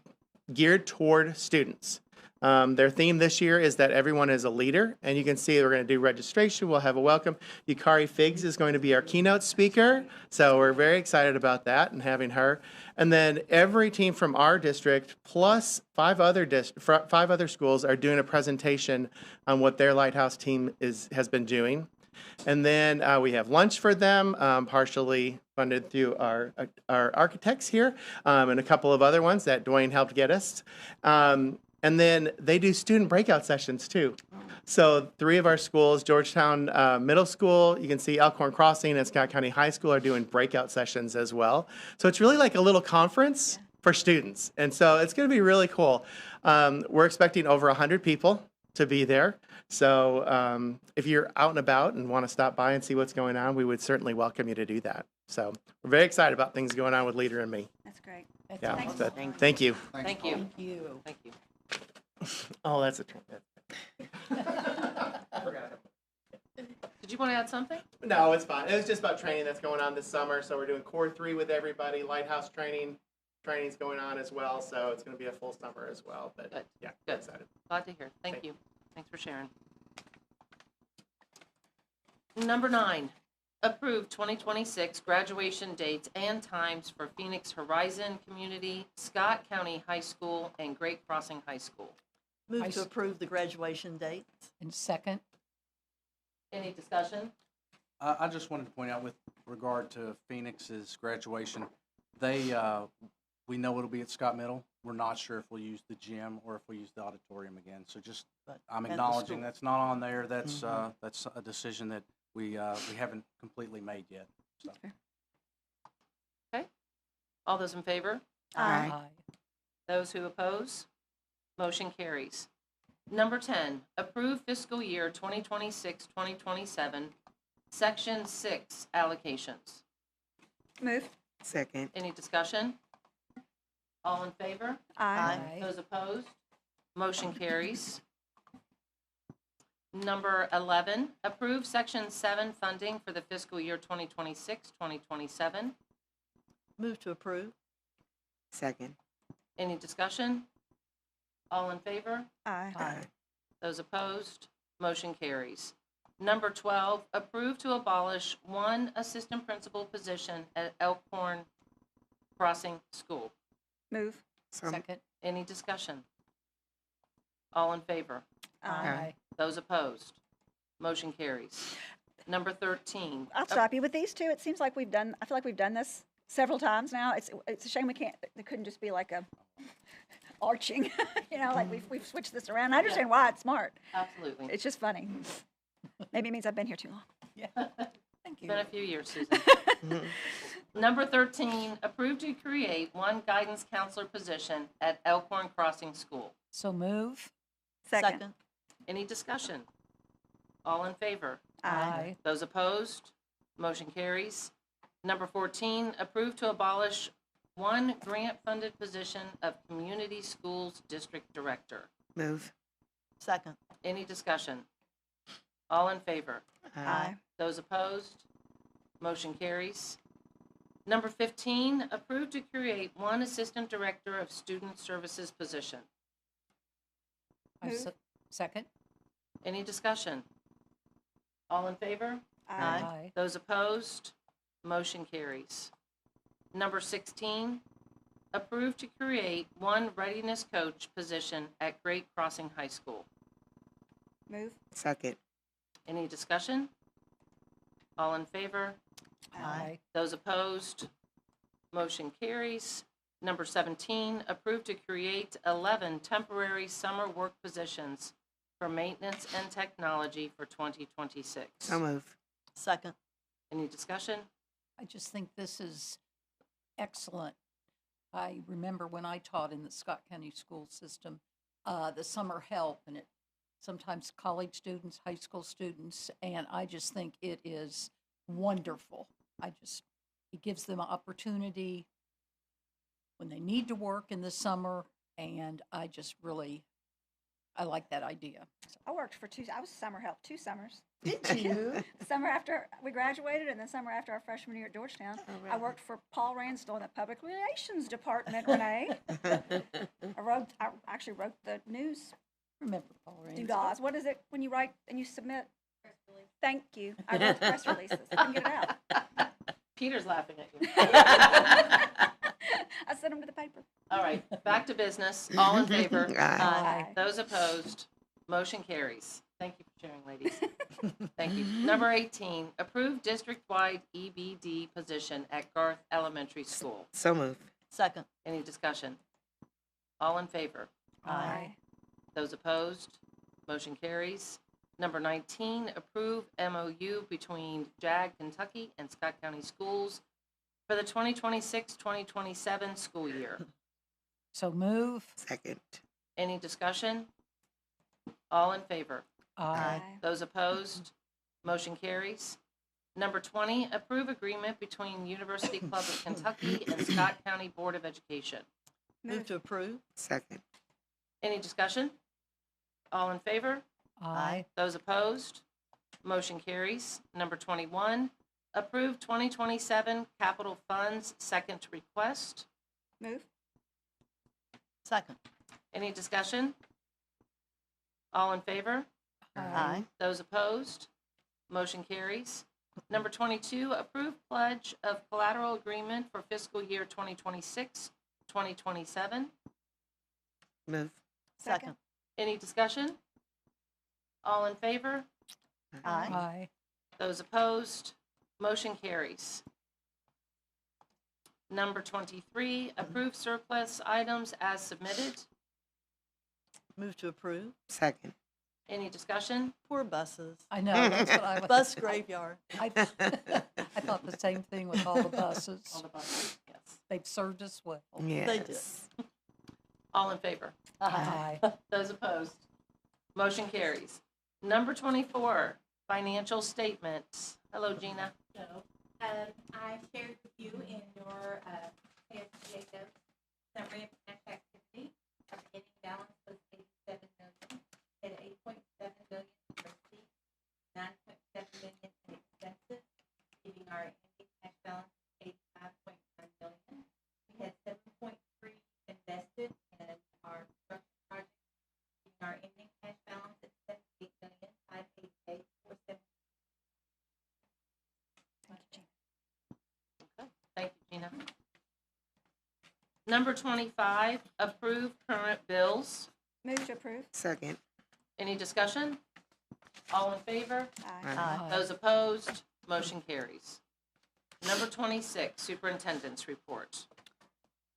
[SPEAKER 3] geared toward students. Their theme this year is that everyone is a leader, and you can see we're going to do registration. We'll have a welcome. Yukari Figs is going to be our keynote speaker, so we're very excited about that and having her. And then every team from our district plus 5 other schools are doing a presentation on what their Lighthouse team has been doing. And then we have lunch for them, partially funded through our architects here, and a couple of other ones that Dwayne helped get us. And then they do student breakout sessions too. So 3 of our schools, Georgetown Middle School, you can see Elkhorn Crossing and Scott County High School are doing breakout sessions as well. So it's really like a little conference for students. And so it's going to be really cool. We're expecting over 100 people to be there. So if you're out and about and want to stop by and see what's going on, we would certainly welcome you to do that. So we're very excited about things going on with Leader in Me.
[SPEAKER 4] That's great.
[SPEAKER 3] Yeah,
[SPEAKER 4] Thanks.
[SPEAKER 3] thank you.
[SPEAKER 1] Thank you.
[SPEAKER 8] Thank you.
[SPEAKER 1] Thank you.
[SPEAKER 3] Oh, that's a trick.
[SPEAKER 1] Did you want to add something?
[SPEAKER 3] No, it's fine. It was just about training that's going on this summer. So we're doing Core 3 with everybody. Lighthouse training's going on as well. So it's going to be a full summer as well. But
[SPEAKER 1] Good.
[SPEAKER 3] yeah,
[SPEAKER 1] Good.
[SPEAKER 3] excited.
[SPEAKER 1] Glad to hear. Thank you. Thanks for sharing. Number 9, approve 2026 graduation dates and times for Phoenix Horizon Community, Scott County High School, and Great Crossing High School.
[SPEAKER 15] Move to approve the graduation dates.
[SPEAKER 8] And second.
[SPEAKER 1] Any discussion?
[SPEAKER 2] I just wanted to point out with regard to Phoenix's graduation, we know it'll be at Scott Middle. We're not sure if we'll use the gym or if we use the auditorium again. So I'm
[SPEAKER 15] at the
[SPEAKER 2] acknowledging
[SPEAKER 15] school.
[SPEAKER 2] that's not on there. That's a decision that we haven't completely made yet. So.
[SPEAKER 1] Okay. All those in favor?
[SPEAKER 15] Aye.
[SPEAKER 1] Those who oppose? Motion carries. Number 10, approve fiscal year 2026-2027, Section 6 allocations.
[SPEAKER 4] Move.
[SPEAKER 8] Second.
[SPEAKER 1] Any discussion? All in favor?
[SPEAKER 4] Aye.
[SPEAKER 1] Those opposed? Motion carries. Number 11, approve Section 7 funding for the fiscal year 2026-2027.
[SPEAKER 15] Move to approve.
[SPEAKER 8] Second.
[SPEAKER 1] Any discussion? All in favor?
[SPEAKER 4] Aye.
[SPEAKER 15] Aye.
[SPEAKER 1] Those opposed? Motion carries. Number 12, approve to abolish 1 assistant principal position at Elkhorn Crossing School.
[SPEAKER 4] Move.
[SPEAKER 8] Second.
[SPEAKER 1] Any discussion? All in favor?
[SPEAKER 4] Aye.
[SPEAKER 1] Those opposed? Motion carries. Number 13.
[SPEAKER 4] I'll stop you with these two. It seems like I feel like we've done this several times now. It's a shame it couldn't just be like a arching, like we've switched this around. I understand why it's smart.
[SPEAKER 1] Absolutely.
[SPEAKER 4] It's just funny. Maybe it means I've been here too long.
[SPEAKER 15] Yeah. Thank
[SPEAKER 1] It's
[SPEAKER 15] you.
[SPEAKER 1] been a few years, Susan. Number 13, approve to create one guidance counselor position at Elkhorn Crossing School.
[SPEAKER 15] So move.
[SPEAKER 4] Second.
[SPEAKER 1] Any discussion? All in favor?
[SPEAKER 15] Aye.
[SPEAKER 1] Those opposed? Motion carries. Number 14, approve to abolish one grant-funded position of Community Schools District Director.
[SPEAKER 8] Move.
[SPEAKER 15] Second.
[SPEAKER 1] Any discussion? All in favor?
[SPEAKER 4] Aye.
[SPEAKER 1] Those opposed? Motion carries. Number 15, approve to create one Assistant Director of Student Services position.
[SPEAKER 4] Move.
[SPEAKER 15] Second.
[SPEAKER 1] Any discussion? All in favor?
[SPEAKER 15] Aye.
[SPEAKER 1] Those opposed? Motion carries. Number 16, approve to create one Readiness Coach position at Great Crossing High School.
[SPEAKER 4] Move.
[SPEAKER 8] Second.
[SPEAKER 1] Any discussion? All in favor?
[SPEAKER 15] Aye.
[SPEAKER 1] Those opposed? Motion carries. Number 17, approve to create 11 temporary summer work positions for maintenance and technology for 2026.
[SPEAKER 8] So move.
[SPEAKER 15] Second.
[SPEAKER 1] Any discussion?
[SPEAKER 16] I just think this is excellent. I remember when I taught in the Scott County school system, the summer help, and sometimes college students, high school students, and I just think it is wonderful. It gives them an opportunity when they need to work in the summer, and I like that idea.
[SPEAKER 4] I worked for I was summer help 2 summers.
[SPEAKER 8] Did you?
[SPEAKER 4] The summer after we graduated and the summer after our freshman year at Georgetown. I worked for Paul Ransdell in the Public Relations Department, Renee. I actually wrote the news
[SPEAKER 16] Remember Paul Raines?
[SPEAKER 4] doodahs. What is it when you write and you submit? Press release. Thank you. I wrote press releases. I couldn't get it out.
[SPEAKER 1] Peter's laughing at you.
[SPEAKER 4] I sent them to the paper.
[SPEAKER 1] All right, back to business. All in favor?
[SPEAKER 15] Aye.
[SPEAKER 1] Those opposed? Motion carries. Thank you for sharing, ladies. Thank you. Number 18, approve district-wide EBD position at Garth Elementary School.
[SPEAKER 8] So move.
[SPEAKER 15] Second.
[SPEAKER 1] Any discussion? All in favor?
[SPEAKER 15] Aye.
[SPEAKER 1] Those opposed? Motion carries. Number 19, approve MOU between JAG Kentucky and Scott County Schools for the 2026-2027 school year.
[SPEAKER 16] So move.
[SPEAKER 8] Second.
[SPEAKER 1] Any discussion? All in favor?
[SPEAKER 16] Aye.
[SPEAKER 1] Those opposed? Motion carries. Number 20, approve agreement between University Club of Kentucky and Scott County Board of Education.
[SPEAKER 15] Move to approve.
[SPEAKER 8] Second.
[SPEAKER 1] Any discussion? All in favor?
[SPEAKER 16] Aye.
[SPEAKER 1] Those opposed? Motion carries. Number 21, approve 2027 capital funds second request.
[SPEAKER 4] Move.
[SPEAKER 15] Second.
[SPEAKER 1] Any discussion? All in favor?
[SPEAKER 15] Aye.
[SPEAKER 1] Those opposed? Motion carries. Number 22, approve pledge of collateral agreement for fiscal year 2026, 2027.
[SPEAKER 8] Move.
[SPEAKER 15] Second.
[SPEAKER 1] Any discussion? All in favor?
[SPEAKER 15] Aye.
[SPEAKER 16] Aye.
[SPEAKER 1] Those opposed? Motion carries. Number 23, approve surplus items as submitted.
[SPEAKER 15] Move to approve.
[SPEAKER 8] Second.
[SPEAKER 1] Any discussion?
[SPEAKER 15] Poor buses.
[SPEAKER 16] I know, that's what I was.
[SPEAKER 15] Bus graveyard.
[SPEAKER 16] I thought the same thing with all the buses.
[SPEAKER 1] All the buses, yes.
[SPEAKER 16] They've served us well.
[SPEAKER 15] They did.
[SPEAKER 8] Yes.
[SPEAKER 1] All in favor?
[SPEAKER 16] Aye.
[SPEAKER 1] Those opposed? Motion carries. Number 24, financial statements. Hello, Gina.
[SPEAKER 17] I shared with you in your ASBA notes summary of cash activity. Our beginning balance was $87 million. Had $8.7 billion in receipts, $9.7 million in expenses, leaving our ending cash balance $85.9 million. We had $7.3 invested in our construction project, leaving our ending cash balance at $78,588,470.
[SPEAKER 1] Thank you, Gina. Number 25, approve current bills.
[SPEAKER 4] Move to approve.
[SPEAKER 8] Second.
[SPEAKER 1] Any discussion? All in favor?
[SPEAKER 15] Aye.
[SPEAKER 1] Those opposed? Motion carries. Number 26, Superintendent's Report.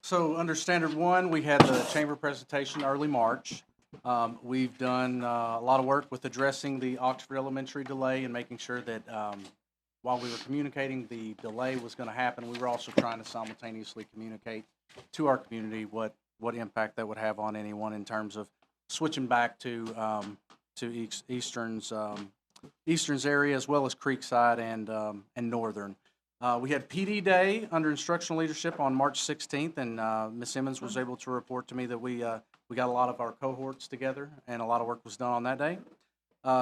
[SPEAKER 2] So under Standard 1, we had the chamber presentation early March. We've done a lot of work with addressing the Oxford Elementary delay and making sure that while we were communicating the delay was going to happen, we were also trying to simultaneously communicate to our community what impact that would have on anyone in terms of switching back to Eastern's area as well as Creekside and Northern. We had PD Day under instructional leadership on March 16th, and Ms. Emmons was able to report to me that we got a lot of our cohorts together, and a lot of work was done on that day.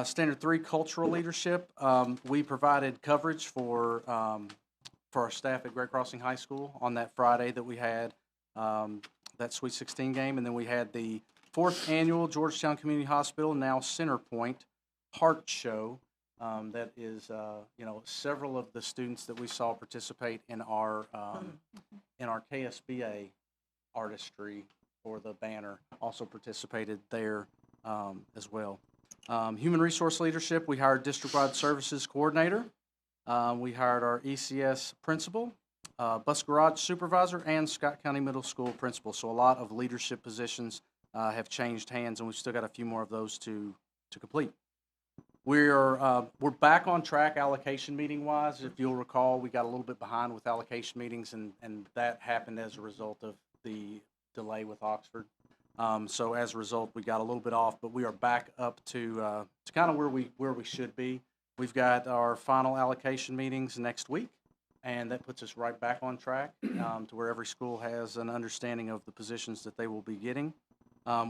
[SPEAKER 2] Standard 3 cultural leadership, we provided coverage for our staff at Great Crossing High School on that Friday that we had that Sweet 16 game, and then we had the 4th annual Georgetown Community Hospital, now Centerpoint, Heart Show. That is, several of the students that we saw participate in our KSBA artistry for the banner also participated there as well. Human resource leadership, we hired district-wide services coordinator. We hired our ECS principal, bus garage supervisor, and Scott County Middle School principal. So a lot of leadership positions have changed hands, and we've still got a few more of those to complete. We're back on track allocation meeting wise. If you'll recall, we got a little bit behind with allocation meetings, and that happened as a result of the delay with Oxford. So as a result, we got a little bit off, but we are back up to kind of where we should be. We've got our final allocation meetings next week, and that puts us right back on track to where every school has an understanding of the positions that they will be getting.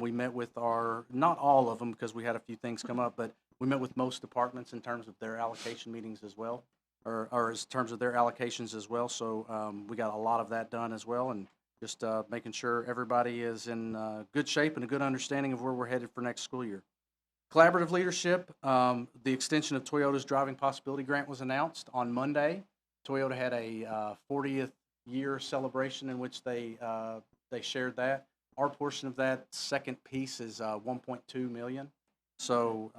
[SPEAKER 2] We met with not all of them because we had a few things come up, but we met with most departments in terms of their allocation meetings as well, or in terms of their allocations as well. So we got a lot of that done as well, and just making sure everybody is in good shape and a good understanding of where we're headed for next school year. Collaborative leadership, the extension of Toyota's Driving Possibility Grant was announced on Monday. Toyota had a 40th year celebration in which they shared that. Our portion of that second piece is $1.2 million. So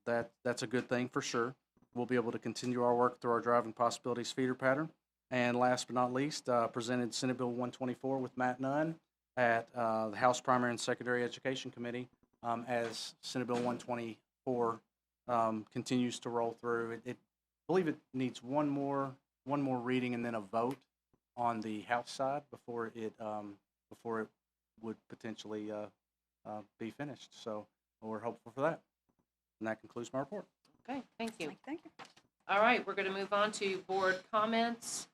[SPEAKER 2] that's a good thing for sure. We'll be able to continue our work through our Driving Possibilities feeder pattern. And last but not least, presented Senate Bill 124 with Matt Nunn at the House Primary and Secondary Education Committee as Senate Bill 124 continues to roll through. I believe it needs one more reading and then a vote on the House side before it would potentially be finished. So we're hopeful for that. And that concludes my report.
[SPEAKER 1] Okay, thank you.
[SPEAKER 4] Thank you.
[SPEAKER 1] All right, we're going to move on to board comments.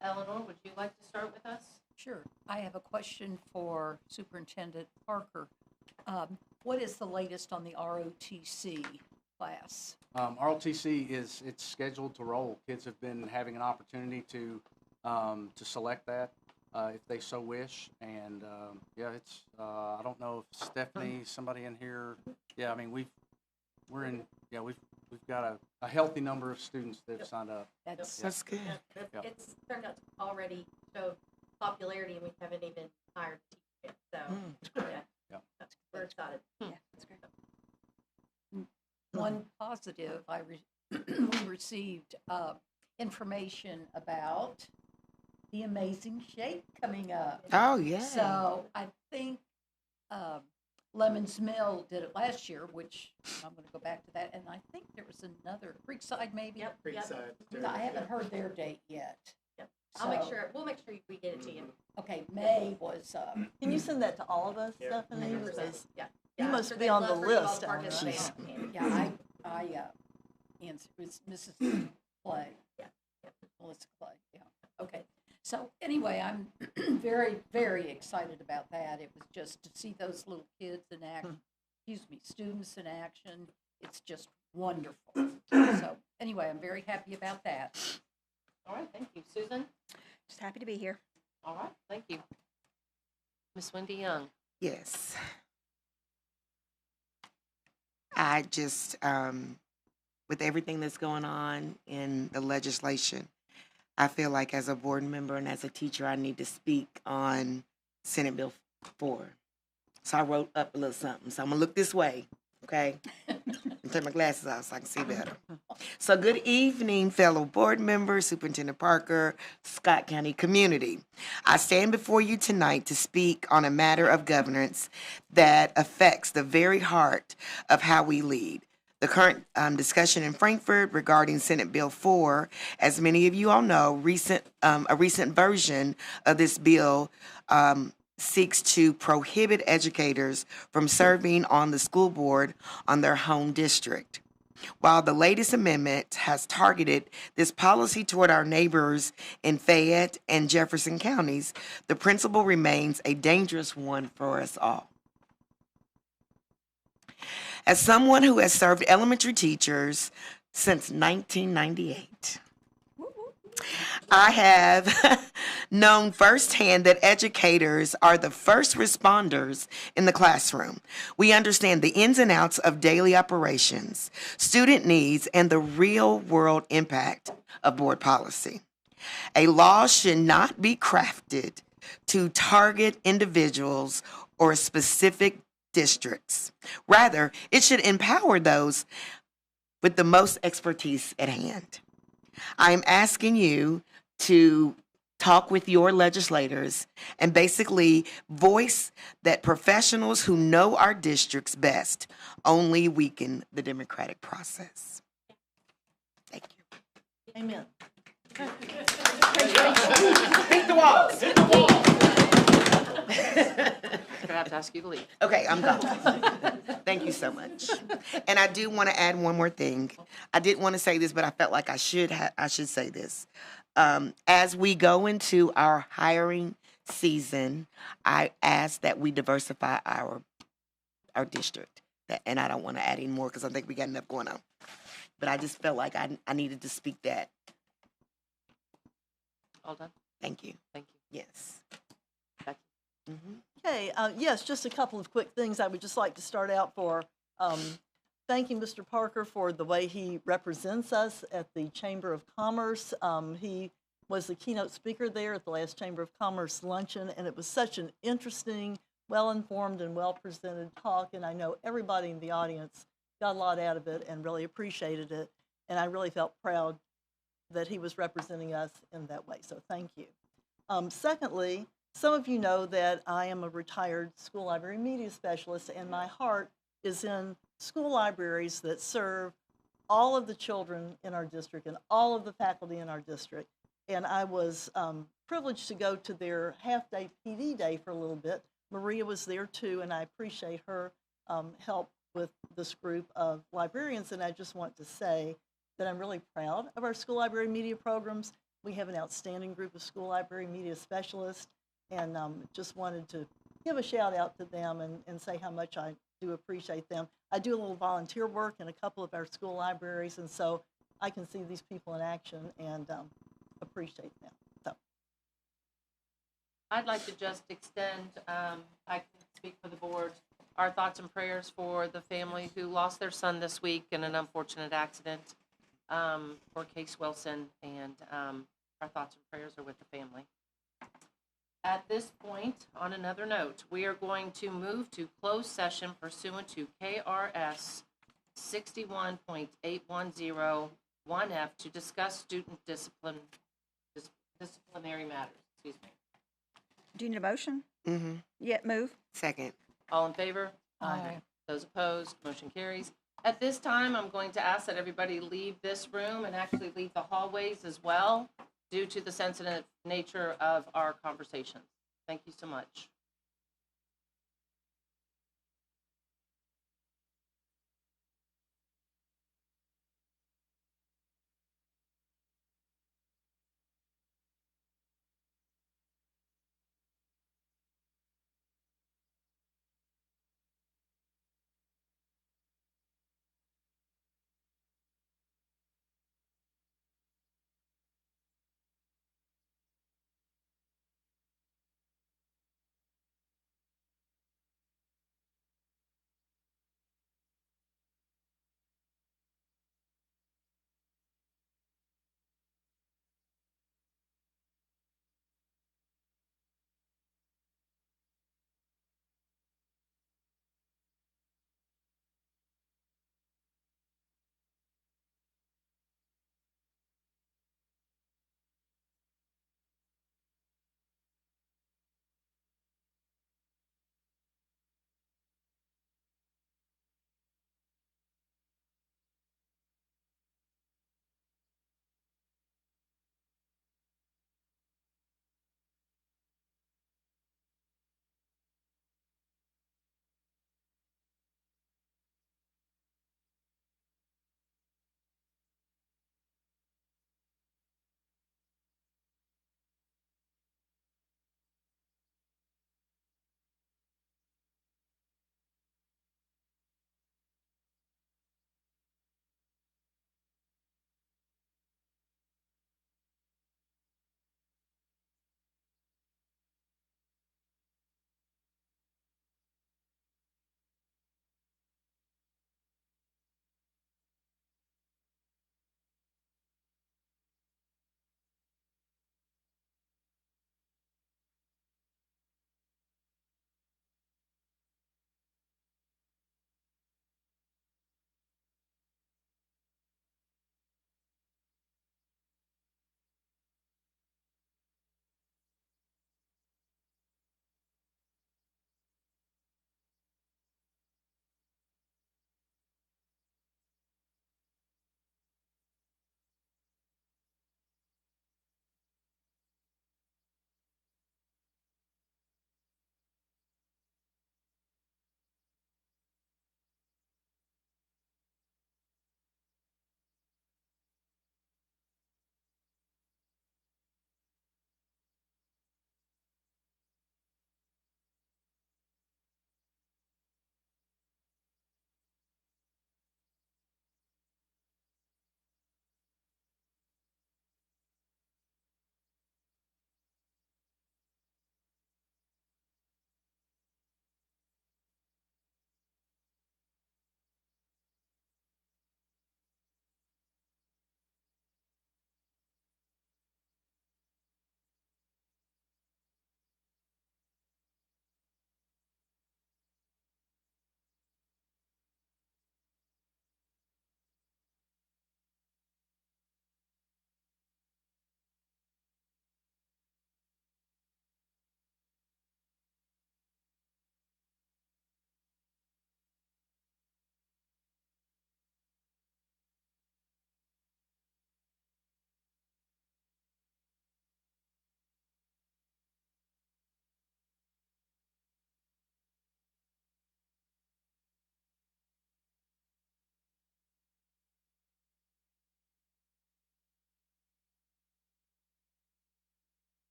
[SPEAKER 1] Eleanor, would you like to start with us?
[SPEAKER 16] Sure. I have a question for Superintendent Parker. What is the latest on the ROTC class?
[SPEAKER 2] ROTC it's scheduled to roll. Kids have been having an opportunity to select that if they so wish, and it's I don't know if Stephanie, somebody in here, I mean we've got a healthy number of students that have signed up.
[SPEAKER 12] That's good.
[SPEAKER 2] Yep.
[SPEAKER 18] It's turned out to already show popularity, and we haven't even hired a teacher yet. So,
[SPEAKER 2] Yep.
[SPEAKER 18] we're excited.
[SPEAKER 4] Yeah, that's great.
[SPEAKER 16] One positive, we received information about the Amazing Shake coming up.
[SPEAKER 12] Oh, yeah.
[SPEAKER 16] So I think Lemon's Mill did it last year, which I'm going to go back to that. And I think there was another, Creekside maybe?
[SPEAKER 18] Yep.
[SPEAKER 3] Creekside.
[SPEAKER 16] I haven't heard their date yet.
[SPEAKER 18] Yep. We'll make
[SPEAKER 16] So-
[SPEAKER 18] sure we get it to you.
[SPEAKER 16] Okay, May was,
[SPEAKER 15] Can you send that to all of us, Stephanie?
[SPEAKER 18] 100%.
[SPEAKER 15] Because
[SPEAKER 18] Yeah.
[SPEAKER 15] you
[SPEAKER 18] I'm
[SPEAKER 15] must
[SPEAKER 18] sure
[SPEAKER 15] be
[SPEAKER 18] they'd
[SPEAKER 15] on the
[SPEAKER 18] love for you all
[SPEAKER 15] list.
[SPEAKER 18] to participate.
[SPEAKER 16] yeah, I answered, it was Mrs. Clay.
[SPEAKER 18] Yeah.
[SPEAKER 16] Melissa Clay, yeah. Okay. So anyway, I'm very, very excited about that. It was just to see those little kids in action, students in action. It's just wonderful. So anyway, I'm very happy about that.
[SPEAKER 1] All right, thank you. Susan?
[SPEAKER 4] Just happy to be here.
[SPEAKER 1] All right, thank you. Miss Wendy Young?
[SPEAKER 19] Yes. I just, with everything that's going on in the legislation, I feel like as a board member and as a teacher, I need to speak on Senate Bill 4. So I wrote up a little something. So I'm going to look this way. okay? Turn my glasses off so I can see better. So good evening, fellow board members, Superintendent Parker, Scott County community. I stand before you tonight to speak on a matter of governance that affects the very heart of how we lead. The current discussion in Frankfurt regarding Senate Bill 4, as many of you all know, a recent version of this bill seeks to prohibit educators from serving on the school board on their home district. While the latest amendment has targeted this policy toward our neighbors in Fayette and Jefferson counties, the principle remains a dangerous one for us all. As someone who has served elementary teachers since 1998, I have known firsthand that educators are the first responders in the classroom. We understand the ins and outs of daily operations, student needs, and the real-world impact of board policy. A law should not be crafted to target individuals or specific districts. Rather, it should empower those with the most expertise at hand. I am asking you to talk with your legislators and basically voice that professionals who know our districts best only weaken the democratic process. Thank you.
[SPEAKER 15] Amen.
[SPEAKER 19] Hit the walls. Hit the walls.
[SPEAKER 1] I'm gonna have to ask you to leave.
[SPEAKER 19] Okay, I'm gone. Thank you so much. And I do want to add one more thing. I didn't want to say this, but I felt like I should say this. As we go into our hiring season, I ask that we diversify our district. And I don't want to add any more because I think we got enough going on. But I just felt like I needed to speak that.
[SPEAKER 1] All done?
[SPEAKER 19] Thank you.
[SPEAKER 1] Thank you.
[SPEAKER 19] Yes.
[SPEAKER 15] Okay, yes, just a couple of quick things. I would just like to start out for thanking Mr. Parker for the way he represents us at the Chamber of Commerce. He was the keynote speaker there at the last Chamber of Commerce luncheon, and it was such an interesting, well-informed, and well-presented talk, and I know everybody in the audience got a lot out of it and really appreciated it, and I really felt proud that he was representing us in that way, so thank you. Secondly, some of you know that I am a retired school library media specialist, and my heart is in school libraries that serve all of the children in our district and all of the faculty in our district. And I was privileged to go to their half-day PD day for a little bit. Maria was there too, and I appreciate her help with this group of librarians. And I just want to say that I'm really proud of our school library media programs. We have an outstanding group of school library media specialists, and just wanted to give a shout out to them and say how much I do appreciate them. I do a little volunteer work in a couple of our school libraries, and so I can see these people in action and appreciate them. So.
[SPEAKER 1] I'd like to just extend, I can speak for the board, our thoughts and prayers for the family who lost their son this week in an unfortunate accident, for Case Wilson, and our thoughts and prayers are with the family. At this point, on another note, we are going to move to closed session pursuant to KRS 61.8101F to discuss student disciplinary matters. Excuse me.
[SPEAKER 4] Do you need a motion?
[SPEAKER 19] Mm-hmm.
[SPEAKER 4] Yeah, move.
[SPEAKER 19] Second.
[SPEAKER 1] All in favor?
[SPEAKER 16] Aye.
[SPEAKER 1] Those opposed, motion carries. At this time, I'm going to ask that everybody leave this room and actually leave the hallways as well, due to the sensitive nature of our conversations. Thank you so much.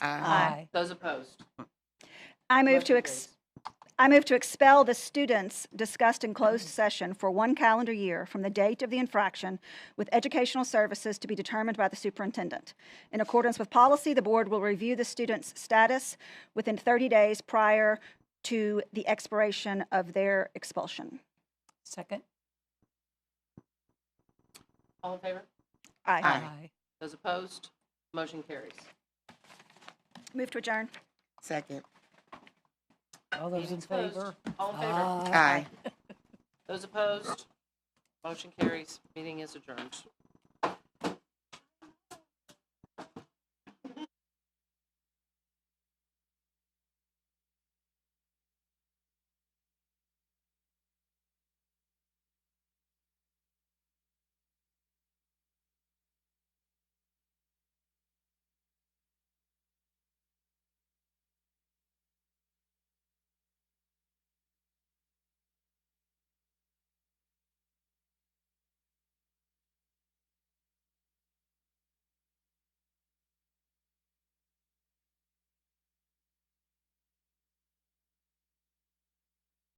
[SPEAKER 4] Aye.
[SPEAKER 1] Those opposed?
[SPEAKER 4] I move to
[SPEAKER 1] Motion
[SPEAKER 4] I move to expel the students discussed in closed session for 1 calendar year from the date of the infraction, with educational services to be determined by the superintendent. In accordance with policy, the board will review the student's status within 30 days prior to the expiration of their expulsion.
[SPEAKER 16] Second.
[SPEAKER 1] All in favor?
[SPEAKER 4] Aye.
[SPEAKER 1] Those opposed? Motion carries.
[SPEAKER 4] Move to adjourn.
[SPEAKER 19] Second.
[SPEAKER 16] All those in
[SPEAKER 1] Meeting's closed.
[SPEAKER 16] favor?
[SPEAKER 1] All in favor?
[SPEAKER 19] Aye.
[SPEAKER 1] Those opposed? Motion carries. Meeting is adjourned.